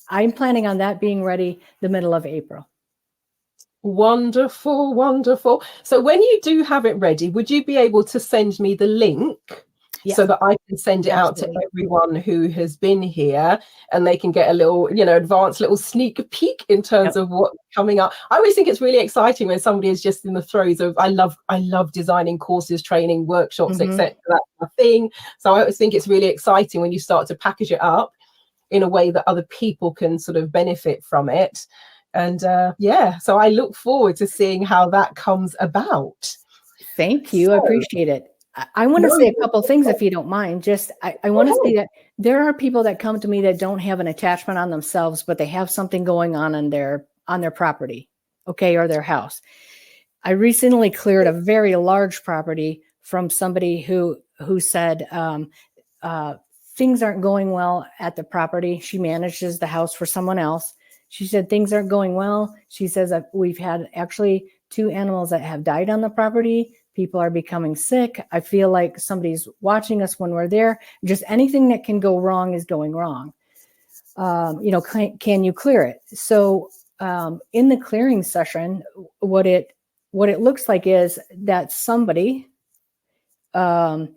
I'm planning on that being ready the middle of April. Wonderful. So when you do have it ready, would you be able to send me the link? Yes. So that I can send it out to everyone who has been here, and they can get a little, advanced little sneak peek in terms of what's coming up. I always think it's really exciting when somebody is just in the throes of, I love designing courses, training, workshops, etc. That's my thing. So I always think it's really exciting when you start to package it up in a way that other people can sort of benefit from it. And so I look forward to seeing how that comes about. Thank you. I appreciate it. I want to say a couple of things, if you don't mind. I want to say that there are people that come to me that don't have an attachment on themselves, but they have something going on their property, okay, or their house. I recently cleared a very large property from somebody who said things aren't going well at the property. She manages the house for someone else. She said things aren't going well. She says that we've had actually 2 animals that have died on the property. People are becoming sick. I feel like somebody's watching us when we're there. Just anything that can go wrong is going wrong. Can you clear it? So in the clearing session, what it looks like is that somebody did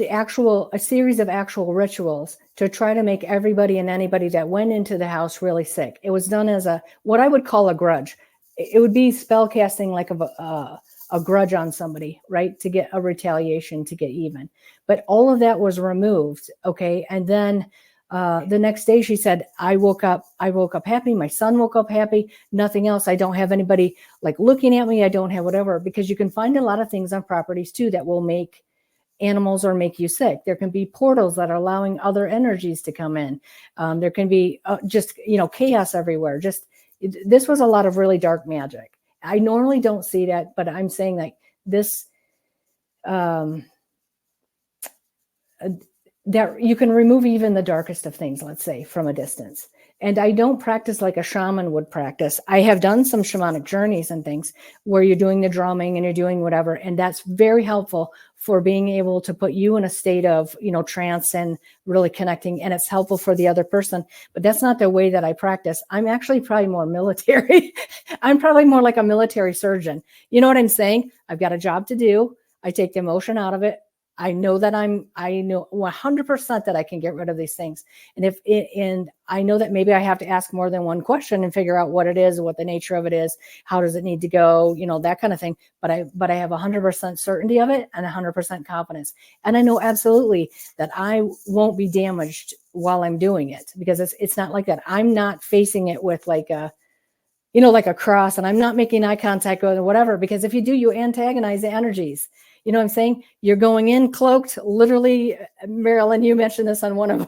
a series of actual rituals to try to make everybody and anybody that went into the house really sick. It was done as what I would call a grudge. It would be spell casting, like a grudge on somebody, right? To get a retaliation, to get even. But all of that was removed. Okay. And then the next day she said, I woke up happy. My son woke up happy. Nothing else. I don't have anybody like looking at me. I don't have whatever, because you can find a lot of things on properties too that will make animals or make you sick. There can be portals that are allowing other energies to come in. There can be just, chaos everywhere. Just, This was a lot of really dark magic. I normally don't see that, but I'm saying that this, that you can remove even the darkest of things, let's say, from a distance. And I don't practice like a shaman would practice. I have done some shamanic journeys and things where you're doing the drumming and you're doing whatever. And that's very helpful for being able to put you in a state of, trance and really connecting. And it's helpful for the other person. But that's not the way that I practice. I'm actually probably more military. I'm probably more like a military surgeon. You know what I'm saying? I've got a job to do. I take the emotion out of it. I know 100% that I can get rid of these things. And I know that maybe I have to ask more than one question and figure out what it is, what the nature of it is, how does it need to go, that kind of thing. But I have 100% certainty of it and 100% confidence. And I know absolutely that I won't be damaged while I'm doing it, because it's not like that. I'm not facing it with like a cross, and I'm not making eye contact with whatever, because if you do, you antagonize the energies. You know what I'm saying? You're going in cloaked, literally. Marilyn, you mentioned this on one of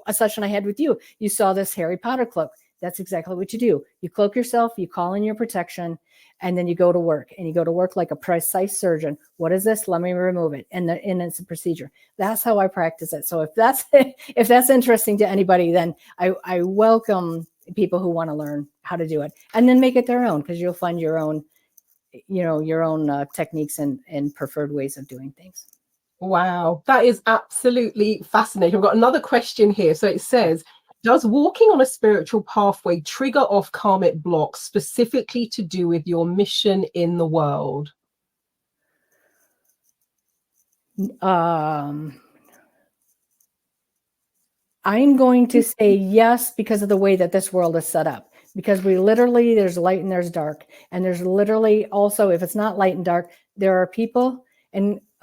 a session I had with you. You saw this Harry Potter cloak. That's exactly what you do. You cloak yourself, you call in your protection, and then you go to work. And you go to work like a precise surgeon. What is this? Let me remove it. And it's a procedure. That's how I practice it. So if that's interesting to anybody, then I welcome people who want to learn how to do it, and then make it their own, because you'll find your own techniques and preferred ways of doing things. Wow, that is absolutely fascinating. I've got another question here. So it says, does walking on a spiritual pathway trigger off karmic blocks specifically to do with your mission in the world? I'm going to say yes, because of the way that this world is set up. Because there's light and there's dark. And there's literally also, if it's not light and dark, there are people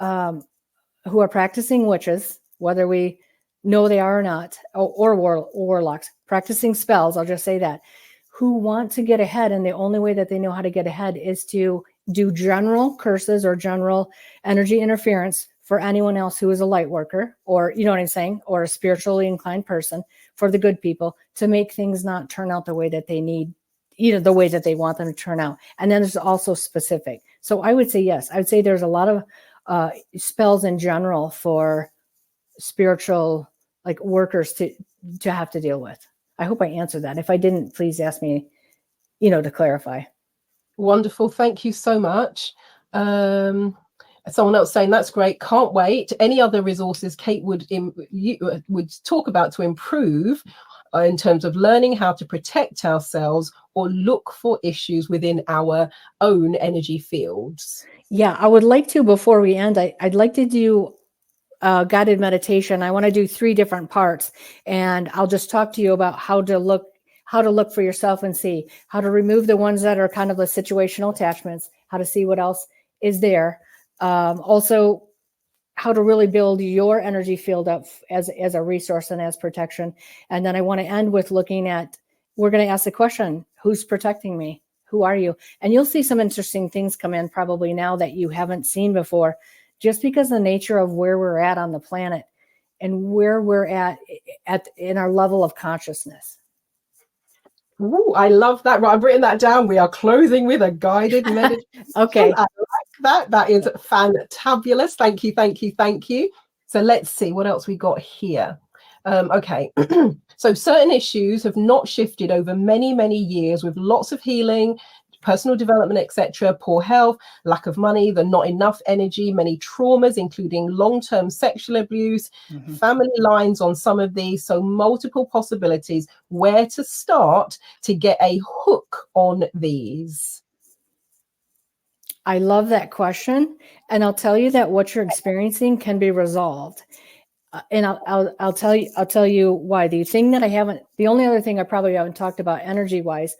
who are practicing witches, whether we know they are or not, or warlocks, practicing spells, I'll just say that, who want to get ahead. And the only way that they know how to get ahead is to do general curses or general energy interference for anyone else who is a light worker, or, you know what I'm saying, or a spiritually inclined person, for the good people, to make things not turn out the way that they need, the way that they want them to turn out. And then there's also specific. So I would say yes. I would say there's a lot of spells in general for spiritual workers to have to deal with. I hope I answered that. If I didn't, please ask me, to clarify. Wonderful. Thank you so much. Someone else saying, that's great. Can't wait. Any other resources Kate would talk about to improve in terms of learning how to protect ourselves or look for issues within our own energy fields? Yeah, I would like to, before we end, I'd like to do guided meditation. I want to do 3 different parts, and I'll just talk to you about how to look for yourself and see how to remove the ones that are kind of the situational attachments, how to see what else is there. Also, how to really build your energy field up as a resource and as protection. And then I want to end with looking at, we're going to ask the question, who's protecting me? Who are you? And you'll see some interesting things come in probably now that you haven't seen before, just because the nature of where we're at on the planet and where we're at in our level of consciousness. Ooh, I love that. Right, I've written that down. We are closing with a guided meditation. Okay. I like that. That is fantabulous. Thank you, thank you, thank you. So let's see what else we got here. Okay. So certain issues have not shifted over many, many years, with lots of healing, personal development, etc., poor health, lack of money, the not enough energy, many traumas, including long-term sexual abuse, family lines on some of these. So multiple possibilities. Where to start to get a hook on these? I love that question. And I'll tell you that what you're experiencing can be resolved. And I'll tell you why. The only other thing I probably haven't talked about energy wise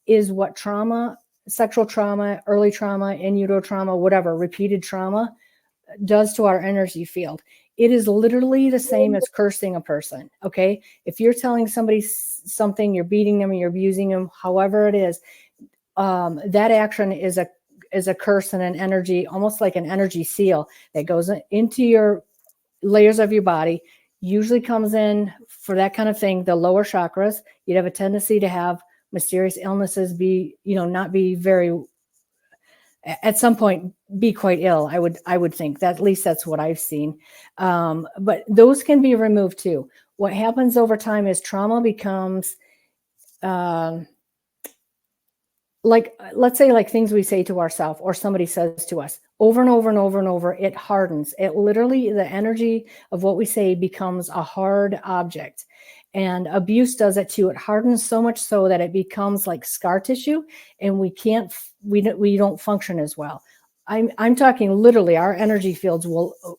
is what trauma, sexual trauma, early trauma, in utero trauma, whatever, repeated trauma does to our energy field. It is literally the same as cursing a person. Okay. If you're telling somebody something, you're beating them, you're abusing them, however it is, that action is a curse and an energy, almost like an energy seal that goes into your layers of your body, usually comes in for that kind of thing, the lower chakras, you'd have a tendency to have mysterious illnesses, be, not be very, at some point, be quite ill. I would think that, at least that's what I've seen. But those can be removed too. What happens over time is trauma becomes, like, let's say, like things we say to ourselves or somebody says to us over and over and over and over, it hardens. It literally, the energy of what we say becomes a hard object. And abuse does it too. It hardens so much so that it becomes like scar tissue, and we don't function as well. I'm talking literally, our energy fields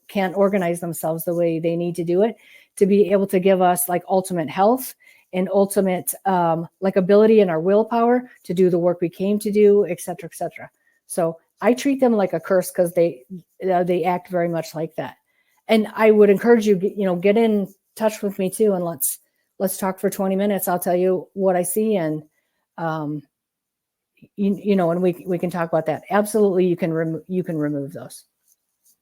can't organize themselves the way they need to do it to be able to give us like ultimate health and ultimate like ability and our willpower to do the work we came to do, et cetera, et cetera. So I treat them like a curse because they act very much like that. And I would encourage you, get in touch with me too, and let's talk for 20 minutes. I'll tell you what I see, and and we can talk about that. Absolutely, you can remove those.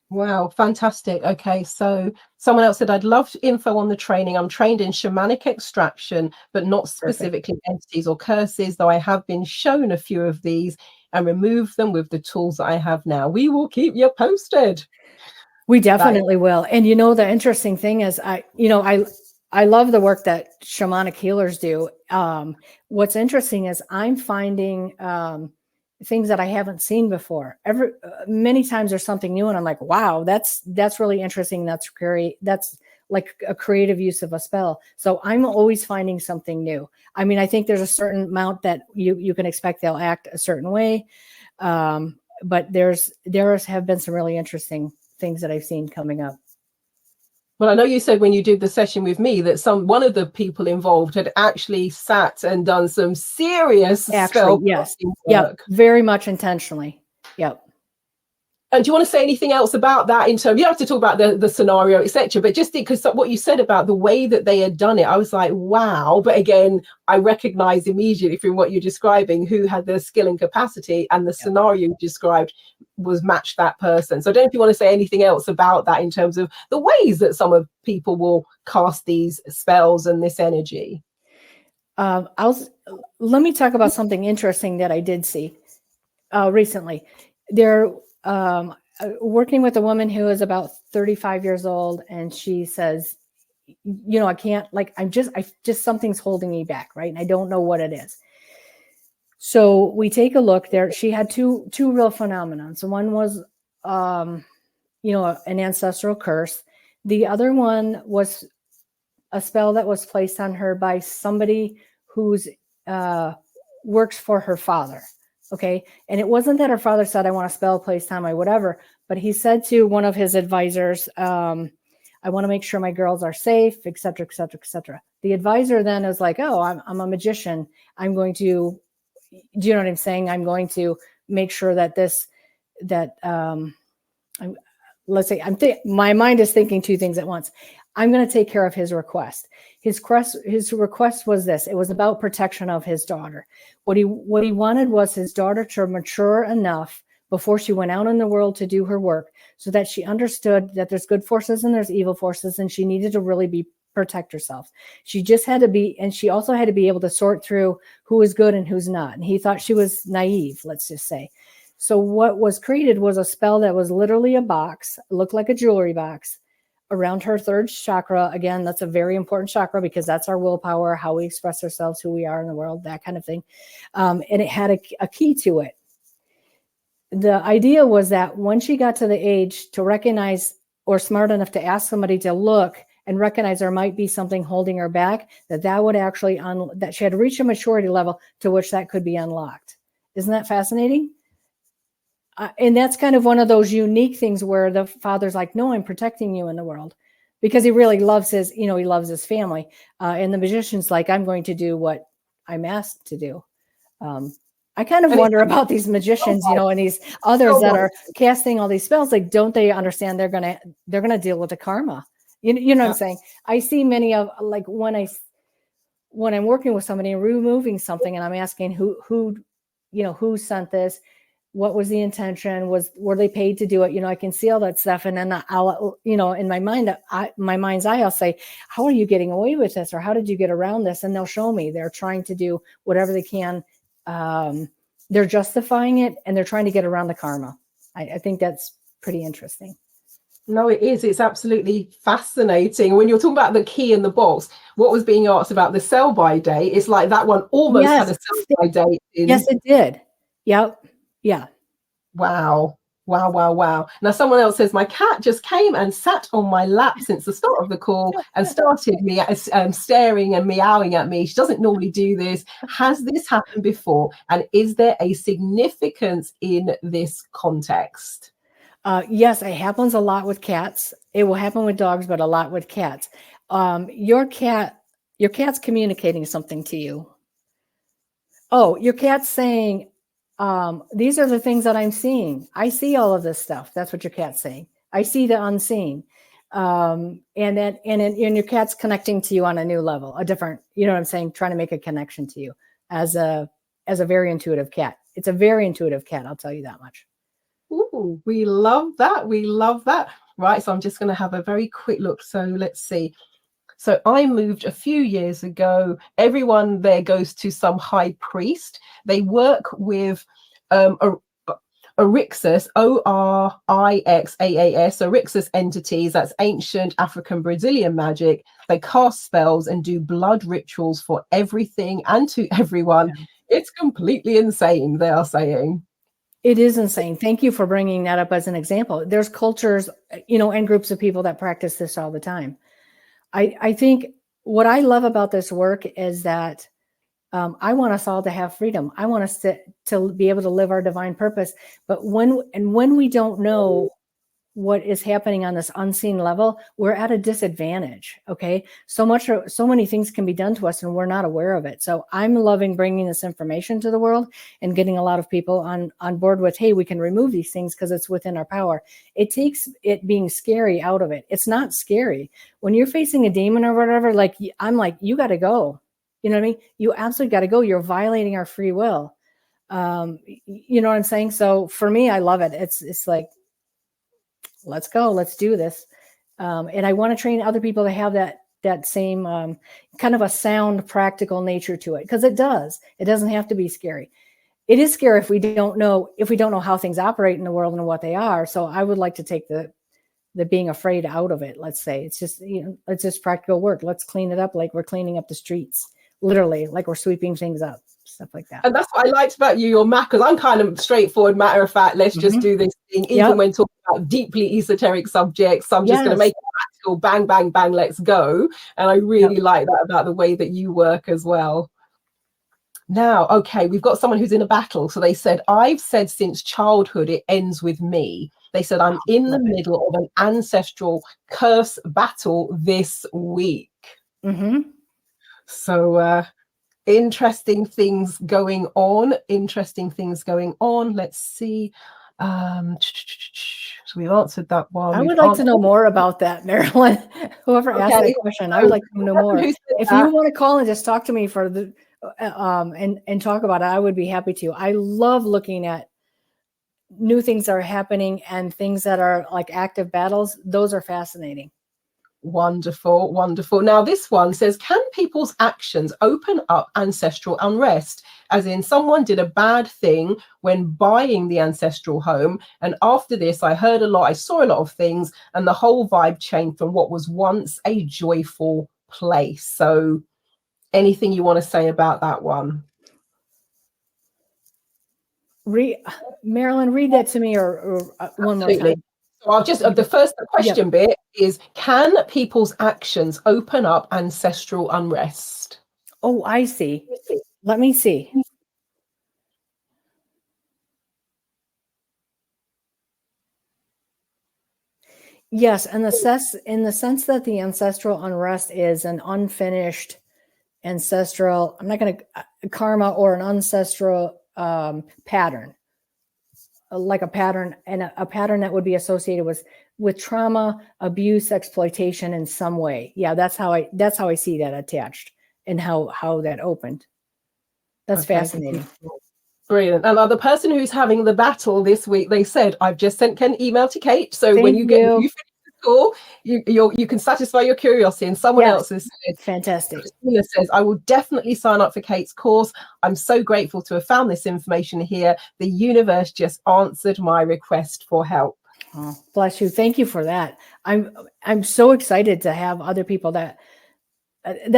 Wow, fantastic. Okay, so someone else said, I'd love info on the training. I'm trained in shamanic extraction, but not specifically entities or curses, though I have been shown a few of these and remove them with the tools that I have now. We will keep you posted. We definitely will. And the interesting thing is, I love the work that shamanic healers do. What's interesting is I'm finding things that I haven't seen before. Many times there's something new, and I'm like, wow, that's really interesting. That's like a creative use of a spell. So I'm always finding something new. I mean, I think there's a certain amount that you can expect they'll act a certain way, but there have been some really interesting things that I've seen coming up. Well, I know you said when you did the session with me that one of the people involved had actually sat and done some serious spell casting work. Yep, very much intentionally. Yep. And do you want to say anything else about that in terms, you have to talk about the scenario, etc., but just because what you said about the way that they had done it, I was like, wow. But again, I recognized immediately from what you're describing who had the skill and capacity, and the scenario you described was matched that person. So I don't know if you want to say anything else about that in terms of the ways that some of people will cast these spells and this energy. Let me talk about something interesting that I did see recently. Working with a woman who is about 35 years old, and she says, I can't, like, I just something's holding me back, right? And I don't know what it is. So we take a look there. She had two real phenomena. So one was, an ancestral curse. The other one was a spell that was placed on her by somebody who's works for her father. Okay. And it wasn't that her father said, I want a spell placed on my whatever, but he said to one of his advisors, I want to make sure my girls are safe, et cetera, et cetera, et cetera. The advisor then is like, oh, I'm a magician. I'm going to, do you know what I'm saying? I'm going to make sure that let's say my mind is thinking two things at once. I'm going to take care of his request. His request was this. It was about protection of his daughter. What he wanted was his daughter to mature enough before she went out in the world to do her work, so that she understood that there's good forces and there's evil forces, and she needed to really protect herself. She just had to be, and she also had to be able to sort through who is good and who's not. And he thought she was naive, let's just say. So what was created was a spell that was literally a box, looked like a jewelry box, around her third chakra. Again, that's a very important chakra because that's our willpower, how we express ourselves, who we are in the world, that kind of thing. And it had a key to it. The idea was that when she got to the age to recognize, or smart enough to ask somebody to look and recognize there might be something holding her back, that would actually, that she had reached a maturity level to which that could be unlocked. Isn't that fascinating? And that's kind of one of those unique things where the father's like, no, I'm protecting you in the world, because he really loves he loves his family. And the magician's like, I'm going to do what I'm asked to do. I kind of wonder about these magicians, and these others that are casting all these spells. Like, don't they understand they're gonna deal with the karma? You know what I'm saying? I see many of, like, when I'm working with somebody and removing something, and I'm asking who sent this. What was the intention? Were they paid to do it? I can see all that stuff. And then I'll, in my mind, my mind's eye, I'll say, how are you getting away with this? Or how did you get around this? And they'll show me they're trying to do whatever they can. They're justifying it and they're trying to get around the karma. I think that's pretty interesting. No, it is. It's absolutely fascinating. When you're talking about the key in the box, what was being asked about the sell-by date, it's like that one almost had a sell-by date. Yes, it did. Yep. Yeah. Wow. Wow, wow, wow. Now, someone else says, my cat just came and sat on my lap since the start of the call and started me staring and meowing at me. She doesn't normally do this. Has this happened before? And is there a significance in this context? Yes, it happens a lot with cats. It will happen with dogs, but a lot with cats. Your cat's communicating something to you. Oh, your cat's saying, these are the things that I'm seeing. I see all of this stuff. That's what your cat's saying. I see the unseen. And your cat's connecting to you on a new level, a different, you know what I'm saying? Trying to make a connection to you as a very intuitive cat. It's a very intuitive cat. I'll tell you that much. Ooh, we love that. We love that. Right. So I'm just going to have a very quick look. So let's see. So I moved a few years ago. Everyone there goes to some high priest. They work with Orixas, Orixaas, Orixas entities. That's ancient African Brazilian magic. They cast spells and do blood rituals for everything and to everyone. Yeah. It's completely insane, they are saying. It is insane. Thank you for bringing that up as an example. There's cultures, and groups of people that practice this all the time. I think what I love about this work is that I want us all to have freedom. I want us to be able to live our divine purpose. But when we don't know what is happening on this unseen level, we're at a disadvantage. Okay. So many things can be done to us and we're not aware of it. So I'm loving bringing this information to the world and getting a lot of people on board with, hey, we can remove these things because it's within our power. It takes it being scary out of it. It's not scary. When you're facing a demon or whatever, I'm like, you got to go. You know what I mean? You absolutely got to go. You're violating our free will. You know what I'm saying? So for me, I love it. It's like, let's go, let's do this. And I want to train other people to have that same kind of a sound, practical nature to it. Because it doesn't have to be scary. It is scary if we don't know how things operate in the world and what they are. So I would like to take the being afraid out of it. Let's say it's just, it's just practical work. Let's clean it up like we're cleaning up the streets, literally, like we're sweeping things up, stuff like that. And that's what I liked about you, your Mac, because I'm kind of straightforward, matter of fact, let's just do this thing, even when talking about deeply esoteric subjects. I'm just going to make it practical, bang, bang, bang, let's go. And I really like that about the way that you work as well. Now, okay, we've got someone who's in a battle. So they said, I've said since childhood, it ends with me. They said, I'm in the middle of an ancestral curse battle this week. So interesting things going on. Let's see. So we've answered that one. I would like to know more about that, Marilyn. Whoever asked that question, I would like to know more. If you want to call and just talk to me for the and talk about it, I would be happy to. I love looking at new things that are happening and things that are like active battles. Those are fascinating. Wonderful, wonderful. Now this one says, can people's actions open up ancestral unrest? As in, someone did a bad thing when buying the ancestral home, and after this I heard a lot, I saw a lot of things, and the whole vibe changed from what was once a joyful place. So anything you want to say about that one? Marilyn, read that to me or one more time. So I'll just, the first question bit is, can people's actions open up ancestral unrest? Oh, I see. Let me see. Yes, and in the sense that the ancestral unrest is an unfinished ancestral, I'm not going to, karma or an ancestral pattern. Like a pattern, and a pattern that would be associated with trauma, abuse, exploitation in some way. Yeah, that's how I see that attached and how that opened. That's fascinating. Brilliant. And the person who's having the battle this week, they said, I've just sent an email to Kate. So when Thank you you. finish the call, you can satisfy your curiosity. And someone Yes. else has said, Fantastic. Christina says, I will definitely sign up for Kate's course. I'm so grateful to have found this information here. The universe just answered my request for help. Oh, bless you. Thank you for that. I'm so excited to have other people that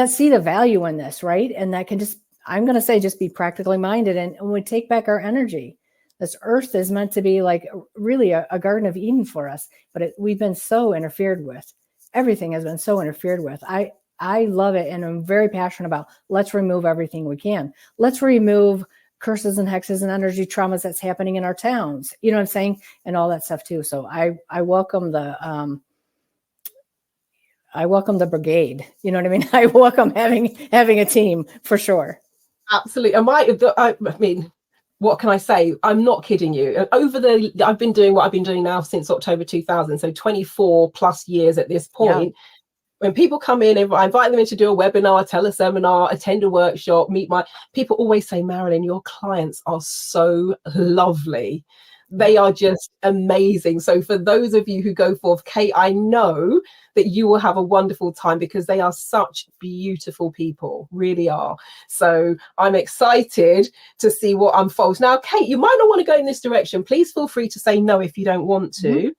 see the value in this, right? And that can just, I'm going to say, just be practically minded. And when we take back our energy, this earth is meant to be like really a Garden of Eden for us, but we've been so interfered with. Everything has been so interfered with. I love it. And I'm very passionate about, let's remove everything we can. Let's remove curses and hexes and energy traumas that's happening in our towns. You know what I'm saying? And all that stuff too. So I welcome the brigade. You know what I mean? I welcome having a team for sure. Absolutely. I mean, what can I say? I'm not kidding you. I've been doing what I've been doing now since October 2000. So 24 plus years at this point. Yeah. When people come in, I invite them in to do a webinar, a teleseminar, attend a workshop, people always say, Marilyn, your clients are so lovely. They are just amazing. So for those of you who go forth, Kate, I know that you will have a wonderful time because they are such beautiful people, really are. So I'm excited to see what unfolds. Now, Kate, you might not want to go in this direction. Please feel free to say no if you don't want to. Mm-hmm.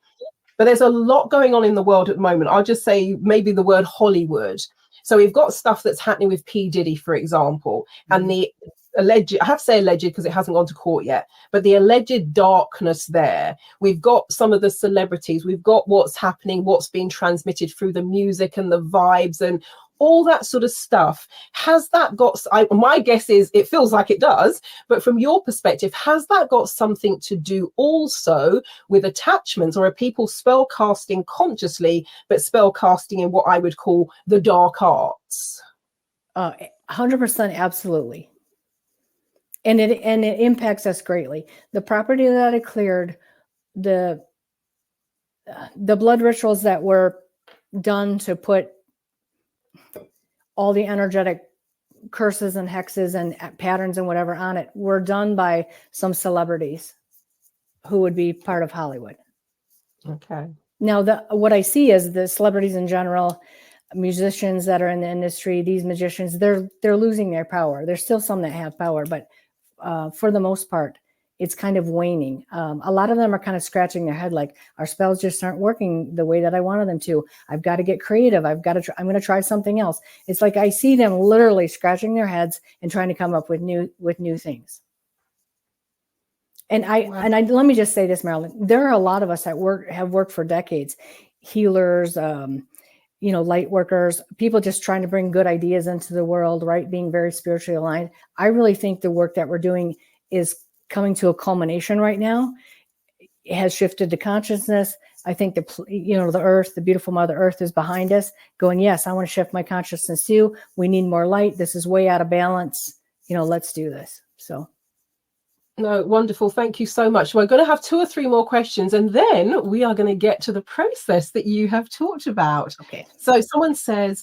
But there's a lot going on in the world at the moment. I'll just say maybe the word Hollywood. So we've got stuff that's happening with P. Diddy, for example, and the alleged, I have to say alleged because it hasn't gone to court yet, but the alleged darkness there. We've got some of the celebrities. We've got what's happening, what's being transmitted through the music and the vibes and all that sort of stuff. Has that got, my guess is it feels like it does, but from your perspective, has that got something to do also with attachments, or are people spell casting consciously, but spell casting in what I would call the dark arts? 100% absolutely. And it impacts us greatly. The property that I cleared, the blood rituals that were done to put all the energetic curses and hexes and patterns and whatever on it were done by some celebrities who would be part of Hollywood. Okay. Now, what I see is the celebrities in general, musicians that are in the industry, these magicians, they're losing their power. There's still some that have power, but for the most part, it's kind of waning. A lot of them are kind of scratching their head like, our spells just aren't working the way that I wanted them to. I've got to get creative. I'm going to try something else. It's like I see them literally scratching their heads and trying to come up with new things. And let me just say this, Marilyn, there are a lot of us that have worked for decades, healers, light workers, people just trying to bring good ideas into the world, right? Being very spiritually aligned. I really think the work that we're doing is coming to a culmination right now. It has shifted to consciousness. I think the earth, the beautiful Mother Earth is behind us going, yes, I want to shift my consciousness too. We need more light. This is way out of balance. Let's do this. So. No, wonderful. Thank you so much. We're going to have 2 or 3 more questions, and then we are going to get to the process that you have talked about. Okay. So someone says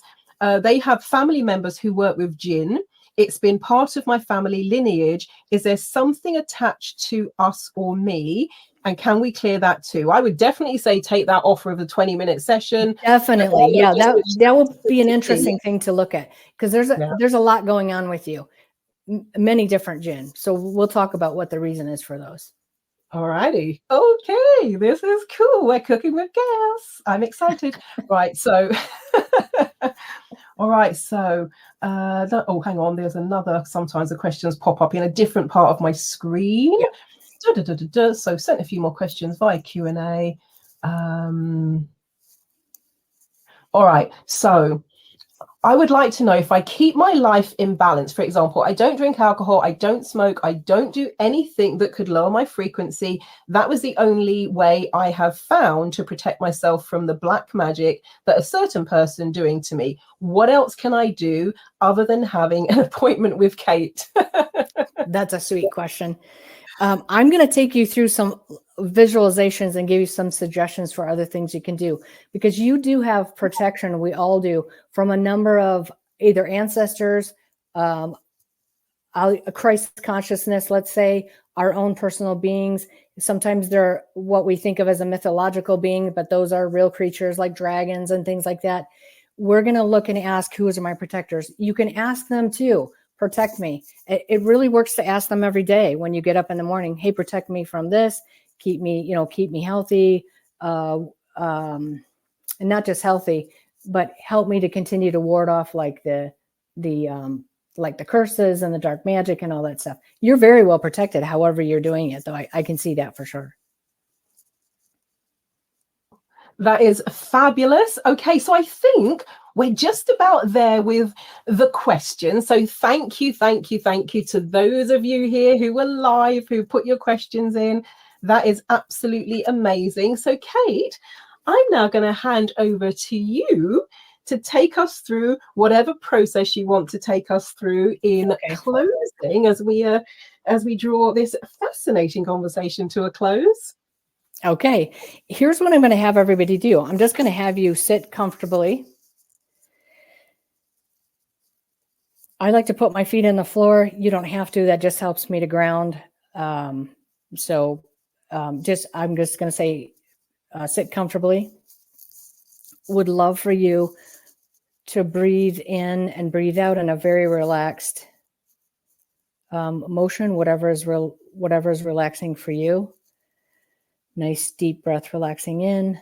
they have family members who work with jinn. It's been part of my family lineage. Is there something attached to us or me? And can we clear that too? I would definitely say take that offer of a 20-minute session. Definitely. Yeah, that would be an interesting thing to look at because there's a lot going on with you. Many different jinn. So we'll talk about what the reason is for those. All righty. Okay, this is cool. We're cooking with gas. I'm excited. Right. So, all right. So, hang on. There's another. Sometimes the questions pop up in a different part of my screen. Yeah. So, sent a few more questions via Q&A. All right. So, I would like to know if I keep my life in balance. For example, I don't drink alcohol, I don't smoke, I don't do anything that could lower my frequency. That was the only way I have found to protect myself from the black magic that a certain person doing to me. What else can I do other than having an appointment with Kate? That's a sweet question. I'm going to take you through some visualizations and give you some suggestions for other things you can do, because you do have protection. We all do, from a number of either ancestors, a Christ consciousness, let's say, our own personal beings. Sometimes they're what we think of as a mythological being, but those are real creatures like dragons and things like that. We're going to look and ask, who are my protectors? You can ask them too. Protect me. It really works to ask them every day when you get up in the morning. Hey, protect me from this. Keep me healthy. And not just healthy, but help me to continue to ward off like the curses and the dark magic and all that stuff. You're very well protected, however you're doing it, though. I can see that for sure. That is fabulous. Okay, so I think we're just about there with the questions. So thank you to those of you here who were live, who put your questions in. That is absolutely amazing. So Kate, I'm now going to hand over to you to take us through whatever process you want to take us through in closing as we draw this fascinating conversation to a close. Okay, here's what I'm going to have everybody do. I'm just going to have you sit comfortably. I like to put my feet on the floor. You don't have to. That just helps me to ground. I'm just going to say, sit comfortably. Would love for you to breathe in and breathe out in a very relaxed motion, whatever is relaxing for you. Nice deep breath relaxing in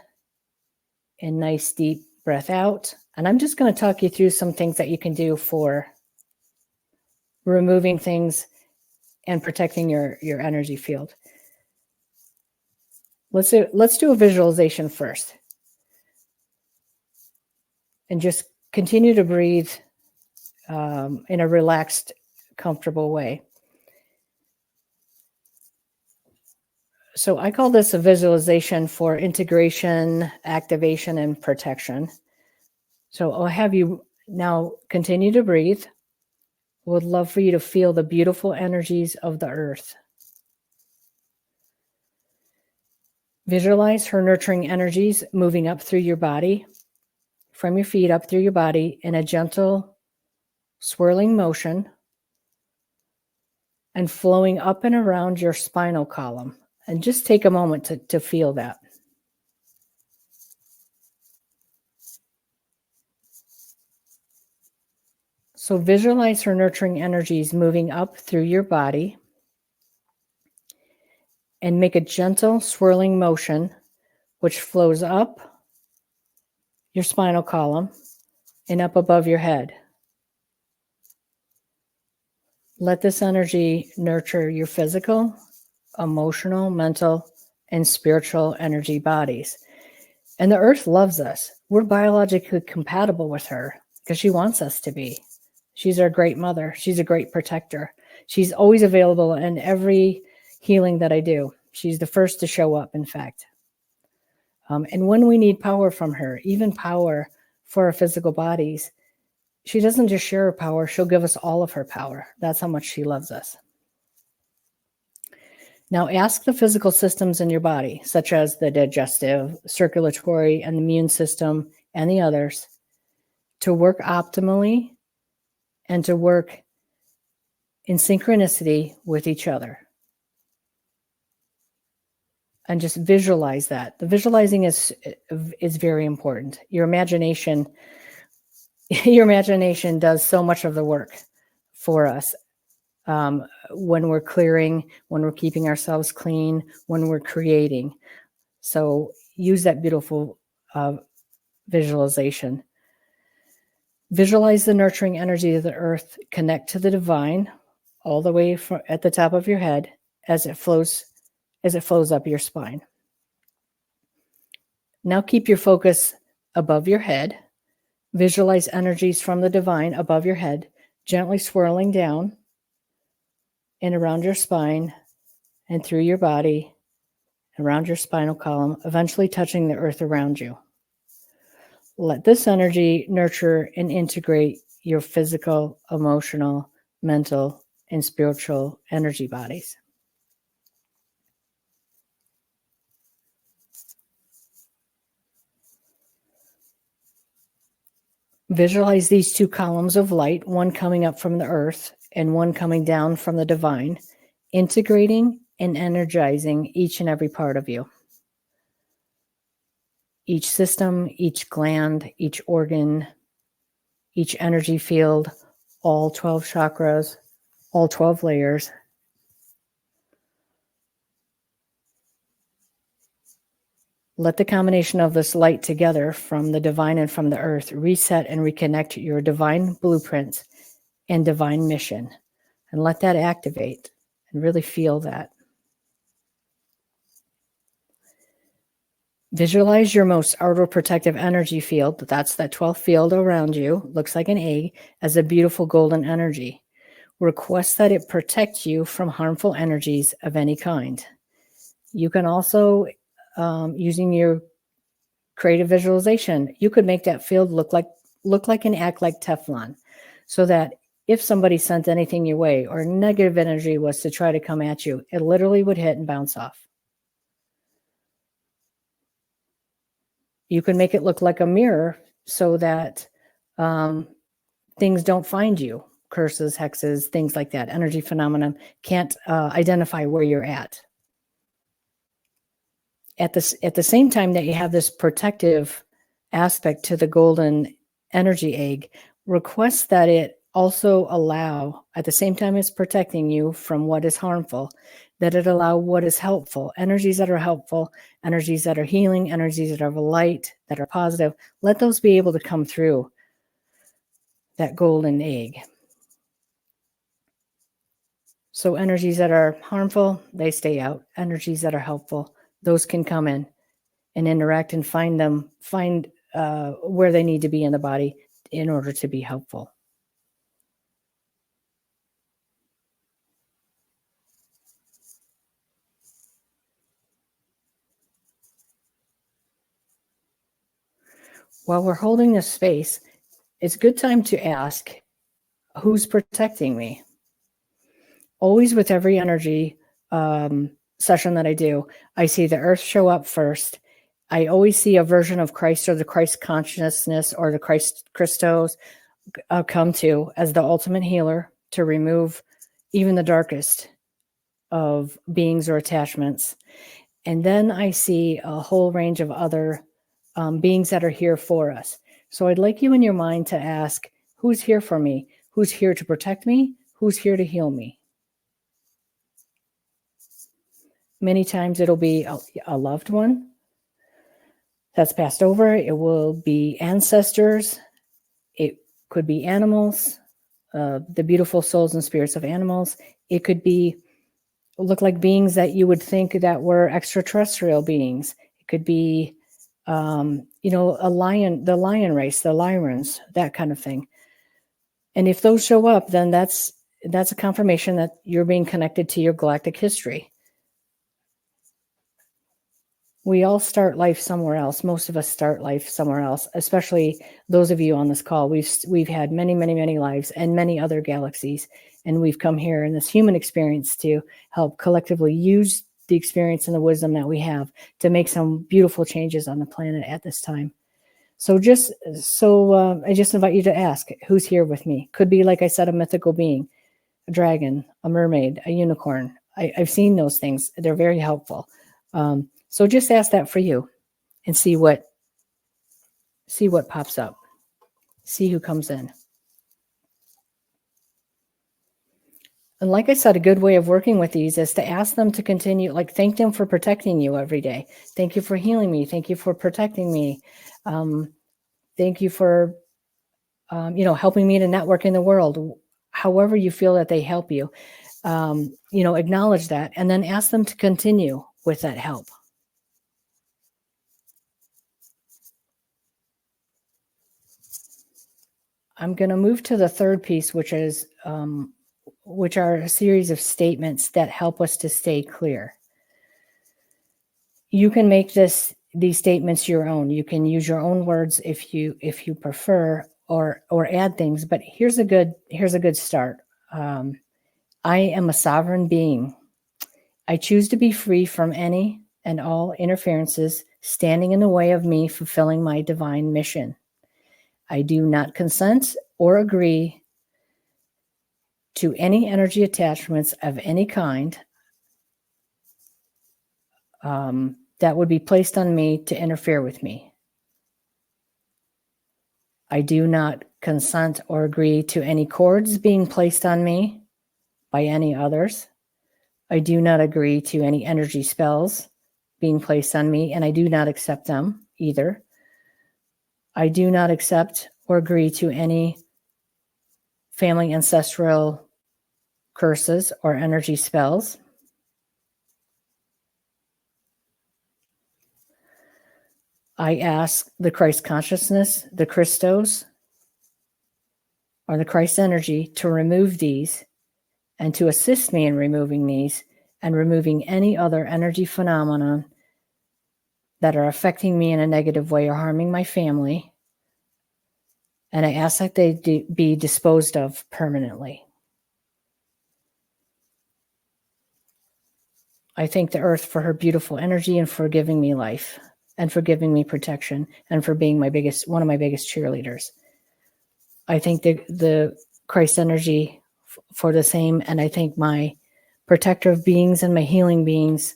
and nice deep breath out. And I'm just going to talk you through some things that you can do for removing things and protecting your energy field. Let's do a visualization first. And just continue to breathe in a relaxed, comfortable way. So I call this a visualization for integration, activation, and protection. So I'll have you now continue to breathe. Would love for you to feel the beautiful energies of the earth. Visualize her nurturing energies moving up through your body, from your feet up through your body in a gentle, swirling motion and flowing up and around your spinal column. And just take a moment to feel that. So visualize her nurturing energies moving up through your body and make a gentle swirling motion which flows up your spinal column and up above your head. Let this energy nurture your physical, emotional, mental, and spiritual energy bodies. And the earth loves us. We're biologically compatible with her because she wants us to be. She's our great mother. She's a great protector. She's always available in every healing that I do. She's the first to show up, in fact. And when we need power from her, even power for our physical bodies, she doesn't just share her power. She'll give us all of her power. That's how much she loves us. Now ask the physical systems in your body, such as the digestive, circulatory, and the immune system, and the others, to work optimally and to work in synchronicity with each other. And just visualize that. The visualizing is very important. Your imagination does so much of the work for us. When we're clearing, when we're keeping ourselves clean, when we're creating. So use that beautiful visualization. Visualize the nurturing energy of the earth connect to the divine all the way from at the top of your head as it flows up your spine. Now keep your focus above your head. Visualize energies from the divine above your head, gently swirling down and around your spine and through your body, around your spinal column, eventually touching the earth around you. Let this energy nurture and integrate your physical, emotional, mental, and spiritual energy bodies. Visualize these two columns of light, one coming up from the earth and one coming down from the divine, integrating and energizing each and every part of you. Each system, each gland, each organ, each energy field, all 12 chakras, all 12 layers. Let the combination of this light together from the divine and from the earth reset and reconnect your divine blueprints and divine mission. And let that activate and really feel that. Visualize your most outer protective energy field. That's that 12th field around you. Looks like an egg, as a beautiful golden energy. Request that it protect you from harmful energies of any kind. You can also, using your creative visualization, you could make that field look like and act like Teflon, so that if somebody sent anything your way or negative energy was to try to come at you, it literally would hit and bounce off. You can make it look like a mirror so that things don't find you. Curses, hexes, things like that. Energy phenomenon can't identify where you're at. At the same time that you have this protective aspect to the golden energy egg, request that it also allow, at the same time it's protecting you from what is harmful, that it allow what is helpful, energies that are helpful, energies that are healing, energies that are light, that are positive. Let those be able to come through that golden egg. So energies that are harmful, they stay out. Energies that are helpful, those can come in and interact and find where they need to be in the body in order to be helpful. While we're holding this space, it's a good time to ask, who's protecting me? Always with every energy session that I do, I see the earth show up first. I always see a version of Christ or the Christ consciousness or the Christos come to as the ultimate healer to remove even the darkest of beings or attachments. And then I see a whole range of other beings that are here for us. So I'd like you in your mind to ask, who's here for me? Who's here to protect me? Who's here to heal me? Many times it'll be a loved one that's passed over. It will be ancestors. It could be animals, the beautiful souls and spirits of animals. It could look like beings that you would think that were extraterrestrial beings. It could be, a lion, the lion race, the Lyrans, that kind of thing. And if those show up, then that's a confirmation that you're being connected to your galactic history. We all start life somewhere else. Most of us start life somewhere else, especially those of you on this call. We've had many, many, many lives and many other galaxies, and we've come here in this human experience to help collectively use the experience and the wisdom that we have to make some beautiful changes on the planet at this time. So I just invite you to ask, who's here with me? Could be, like I said, a mythical being, a dragon, a mermaid, a unicorn. I've seen those things. They're very helpful. So just ask that for you and see what pops up. See who comes in. And like I said, a good way of working with these is to ask them to continue, like thank them for protecting you every day. Thank you for healing me. Thank you for protecting me. Thank you for, helping me to network in the world. However you feel that they help you, acknowledge that and then ask them to continue with that help. I'm going to move to the third piece, which are a series of statements that help us to stay clear. You can make these statements your own. You can use your own words if you prefer, or add things. But here's a good start. I am a sovereign being. I choose to be free from any and all interferences standing in the way of me fulfilling my divine mission. I do not consent or agree to any energy attachments of any kind that would be placed on me to interfere with me. I do not consent or agree to any cords being placed on me by any others. I do not agree to any energy spells being placed on me, and I do not accept them either. I do not accept or agree to any family ancestral curses or energy spells. I ask the Christ consciousness, the Christos, or the Christ energy to remove these and to assist me in removing these and removing any other energy phenomenon that are affecting me in a negative way or harming my family. And I ask that they be disposed of permanently. I thank the earth for her beautiful energy and for giving me life and for giving me protection and for being one of my biggest cheerleaders. I thank the Christ energy for the same, and I thank my protective beings and my healing beings.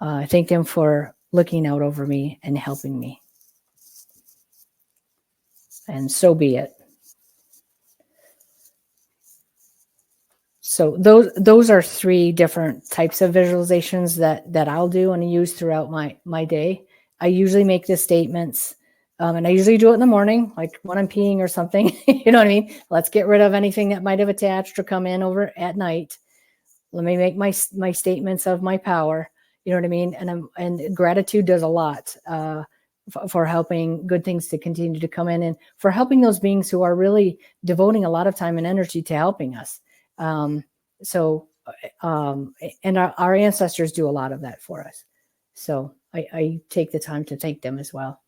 I thank them for looking out over me and helping me. And so be it. So those are 3 different types of visualizations that I'll do and use throughout my day. I usually make the statements, and I usually do it in the morning, like when I'm peeing or something. You know what I mean? Let's get rid of anything that might have attached or come in over at night. Let me make my statements of my power. You know what I mean? And gratitude does a lot for helping good things to continue to come in and for helping those beings who are really devoting a lot of time and energy to helping us. And our ancestors do a lot of that for us. So I take the time to thank them as well.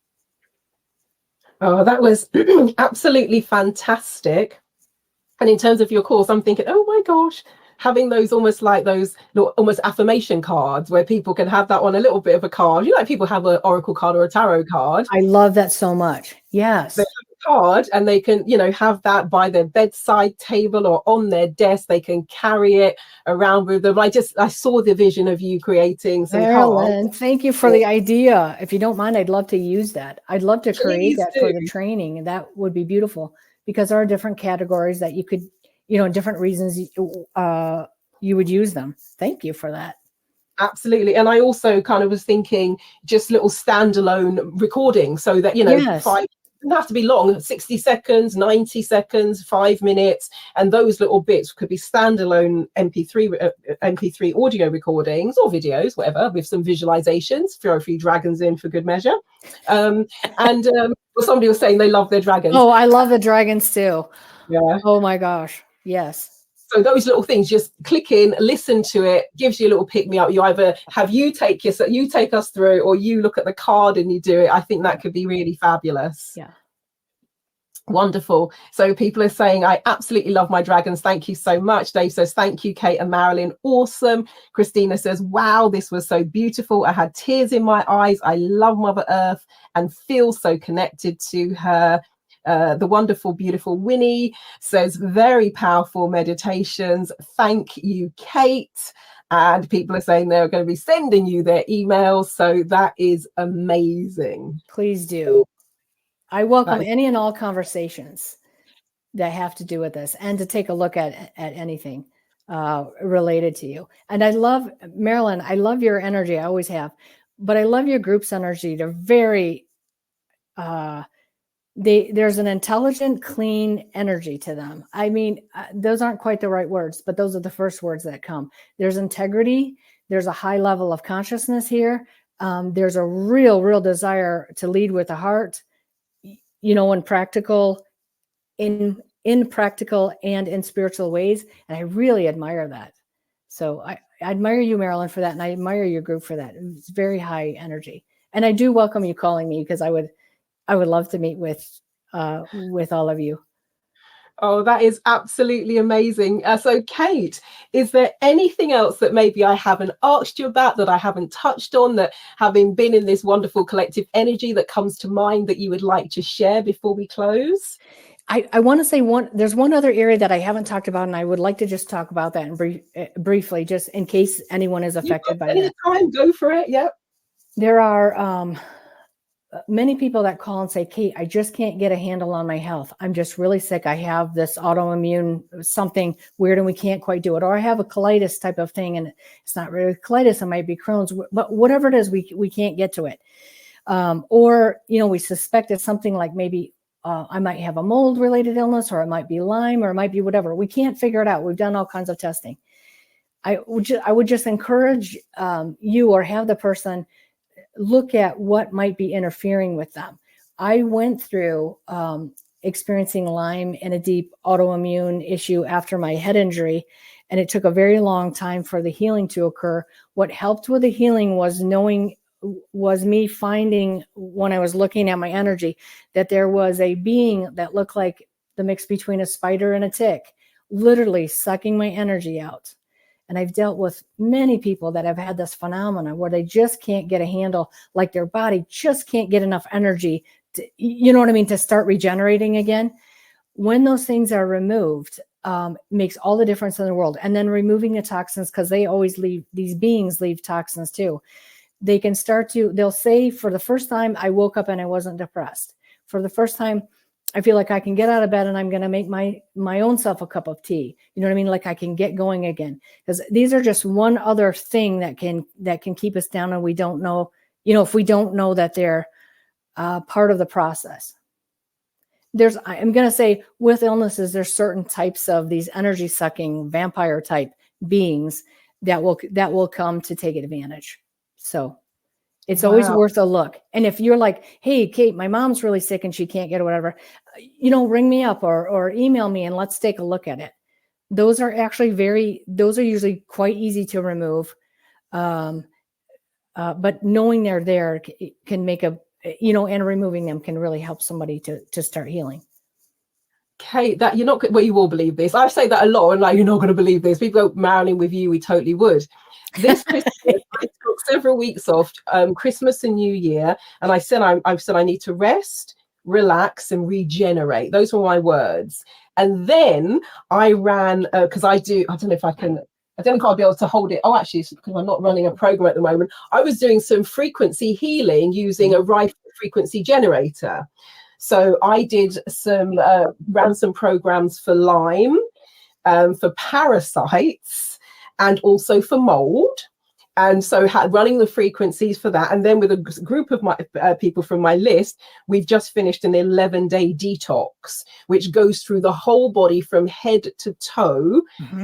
Oh, that was absolutely fantastic. And in terms of your course, I'm thinking, oh my gosh, having those almost like those almost affirmation cards where people can have that on a little bit of a card. You know, like people have an oracle card or a tarot card. I love that so much. Yes. They have a card and they can, have that by their bedside table or on their desk. They can carry it around with them. I saw the vision of you creating some Marilyn, cards. thank you for the idea. If you don't mind, I'd love to use that. I'd love to create that for the training, and that would be beautiful because there are different categories that you could, different reasons you would use them. Thank you for that. Absolutely. And I also kind of was thinking just little standalone recording so that, Yes. 5 doesn't have to be long, 60 seconds, 90 seconds, 5 minutes. And those little bits could be standalone MP3 audio recordings or videos, whatever, with some visualizations, throw a few dragons in for good measure. Somebody was saying they love their dragons. Oh, I love the dragons too. Yeah. Oh my gosh. Yes. So those little things, just click in, listen to it, gives you a little pick me up. You either have you take us through, or you look at the card and you do it. I think that could be really fabulous. Yeah. Wonderful. So people are saying, I absolutely love my dragons. Thank you so much. Dave says, thank you, Kate and Marilyn. Awesome. Christina says, wow, this was so beautiful. I had tears in my eyes. I love Mother Earth and feel so connected to her. The wonderful, beautiful Winnie says, very powerful meditations. Thank you, Kate. And people are saying they're going to be sending you their emails. So that is amazing. Please do. I welcome any and all conversations that have to do with this and to take a look at anything related to you. And I love, Marilyn, I love your energy. I always have. But I love your group's energy. They're very... there's an intelligent, clean energy to them. I mean, those aren't quite the right words, but those are the first words that come. There's integrity. There's a high level of consciousness here. There's a real desire to lead with the heart, in practical and in spiritual ways. And I really admire that. So I admire you, Marilyn, for that. And I admire your group for that. It's very high energy. And I do welcome you calling me because I would love to meet with all of you. Oh, that is absolutely amazing. So Kate, is there anything else that maybe I haven't asked you about, that I haven't touched on, that having been in this wonderful collective energy that comes to mind that you would like to share before we close? I want to say there's one other area that I haven't talked about, and I would like to just talk about that briefly, just in case anyone is affected by that. Anytime, go for it. Yep. There are many people that call and say, Kate, I just can't get a handle on my health. I'm just really sick. I have this autoimmune something weird and we can't quite do it. Or I have a colitis type of thing and it's not really colitis. It might be Crohn's, but whatever it is, we can't get to it. Or, we suspect it's something like maybe I might have a mold related illness, or it might be Lyme, or it might be whatever. We can't figure it out. We've done all kinds of testing. I would just encourage you or have the person look at what might be interfering with them. I went through experiencing Lyme and a deep autoimmune issue after my head injury, and it took a very long time for the healing to occur. What helped with the healing was me finding, when I was looking at my energy, that there was a being that looked like the mix between a spider and a tick, literally sucking my energy out. And I've dealt with many people that have had this phenomena where they just can't get a handle, like their body just can't get enough energy to, to start regenerating again. When those things are removed, makes all the difference in the world. And then removing the toxins, because these beings leave toxins too. They can they'll say, for the first time, I woke up and I wasn't depressed. For the first time, I feel like I can get out of bed and I'm going to make my own self a cup of tea. You know what I mean? Like I can get going again. Because these are just one other thing that can keep us down, and we don't know, if we don't know that they're part of the process. I'm going to say, with illnesses, there's certain types of these energy sucking vampire type beings that will come to take advantage. So it's always worth a look. And if you're like, hey, Kate, my mom's really sick and she can't get it, whatever, ring me up or email me and let's take a look at it. Those are usually quite easy to remove. But knowing they're there can make and removing them can really help somebody to start healing. Kate, that you're not, well, you will believe this. I say that a lot, and like, you're not going to believe this. People go, Marilyn, with you, we totally would. This Christmas, I took several weeks off, Christmas and New Year, and I said I need to rest, relax, and regenerate. Those were my words. And then I ran, because I don't know if I'll be able to hold it. Oh, actually, it's because I'm not running a program at the moment. I was doing some frequency healing using a rifle frequency generator. So I did ran some programs for Lyme, for parasites, and also for mold. And so running the frequencies for that. And then with a group of my people from my list, we've just finished an 11-day detox, which goes through the whole body from head to toe,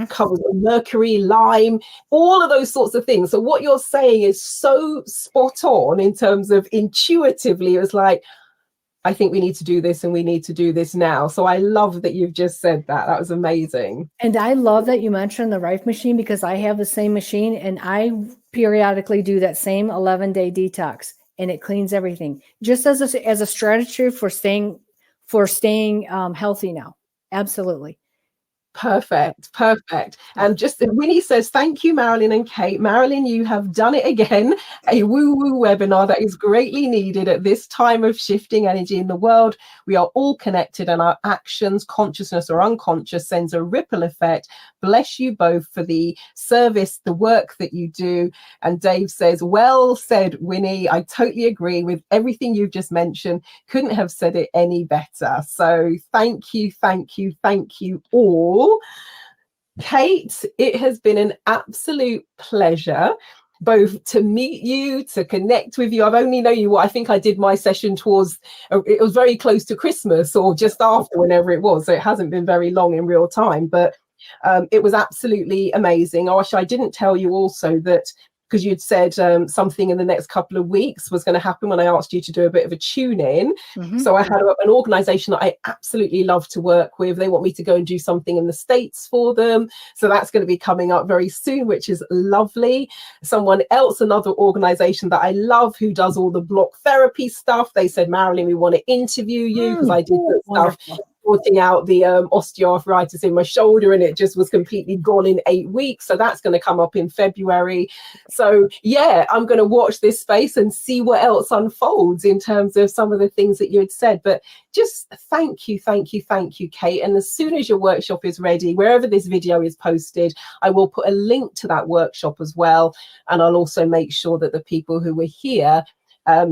covers mercury, Lyme, all of those sorts of things. So what you're saying is so spot on in terms of intuitively, it was like, I think we need to do this and we need to do this now. So I love that you've just said that. That was amazing. And I love that you mentioned the Rife machine, because I have the same machine and I periodically do that same 11-day detox, and it cleans everything just as a strategy for staying healthy now. Absolutely. Perfect. And just Winnie says, thank you, Marilyn and Kate. Marilyn, you have done it again. A woo-woo webinar that is greatly needed at this time of shifting energy in the world. We are all connected, and our actions, consciousness or unconscious, sends a ripple effect. Bless you both for the service, the work that you do. And Dave says, well said, Winnie. I totally agree with everything you've just mentioned. Couldn't have said it any better. So thank you all. Kate, it has been an absolute pleasure both to meet you, to connect with you. I've only known you, I think I did my session it was very close to Christmas or just after, whenever it was. So it hasn't been very long in real time, but it was absolutely amazing. I didn't tell you also that, because you'd said something in the next couple of weeks was going to happen when I asked you to do a bit of a tune-in. So I had an organization that I absolutely love to work with. They want me to go and do something in the States for them. So that's going to be coming up very soon, which is lovely. Someone else, another organization that I love, who does all the block therapy stuff, they said, Marilyn, we want to interview you, because I did that stuff sorting out the osteoarthritis in my shoulder, and it just was completely gone in 8 weeks. So that's going to come up in February. So yeah, I'm going to watch this space and see what else unfolds in terms of some of the things that you had said. But just thank you, Kate. And as soon as your workshop is ready, wherever this video is posted, I will put a link to that workshop as well. And I'll also make sure that the people who were here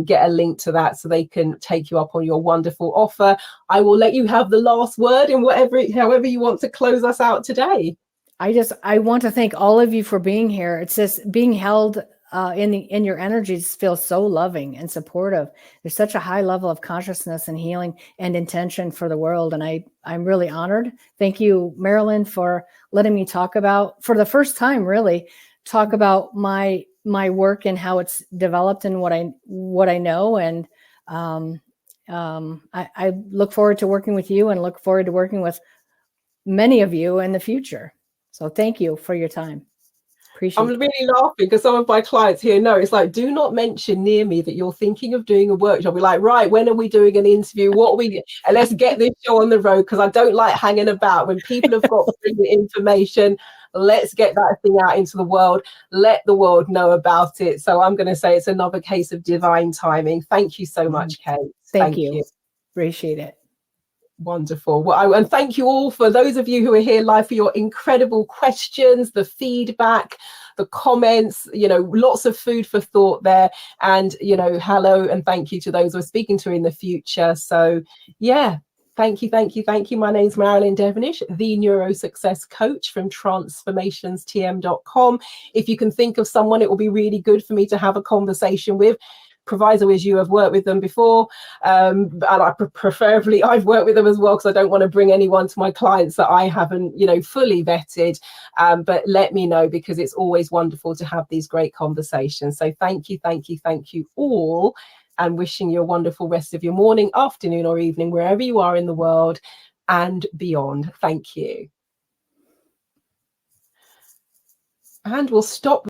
get a link to that so they can take you up on your wonderful offer. I will let you have the last word in however you want to close us out today. I want to thank all of you for being here. It's just being held in your energies feels so loving and supportive. There's such a high level of consciousness and healing and intention for the world. And I'm really honored. Thank you, Marilyn, for letting me talk about, for the first time, really talk about my work and how it's developed and what I know. And I look forward to working with you and look forward to working with many of you in the future. So thank you for your time. Appreciate I'm really laughing because some of my clients here know it's like, do not mention near me that you're thinking of doing a workshop. We're like, right, when are we doing an interview? What are we, and let's get this show on the road, because I don't like hanging about. When people have got brilliant information, let's get that thing out into the world. Let the world know about it. So I'm going to say it's another case of divine timing. Thank you so much, Kate. Thank you. Appreciate it. Wonderful. Well, and thank you all, for those of you who are here live, for your incredible questions, the feedback, the comments, lots of food for thought there. And, hello and thank you to those we're speaking to in the future. So yeah, thank you. My name's Marilyn Devonish, the NeuroSuccess coach from TranceFormationstm.com. If you can think of someone it will be really good for me to have a conversation with, proviso is you have worked with them before, and preferably I've worked with them as well, because I don't want to bring anyone to my clients that I haven't fully vetted, but let me know, because it's always wonderful to have these great conversations. So thank you all, and wishing you a wonderful rest of your morning, afternoon or evening, wherever you are in the world and beyond. Thank you. And we'll stop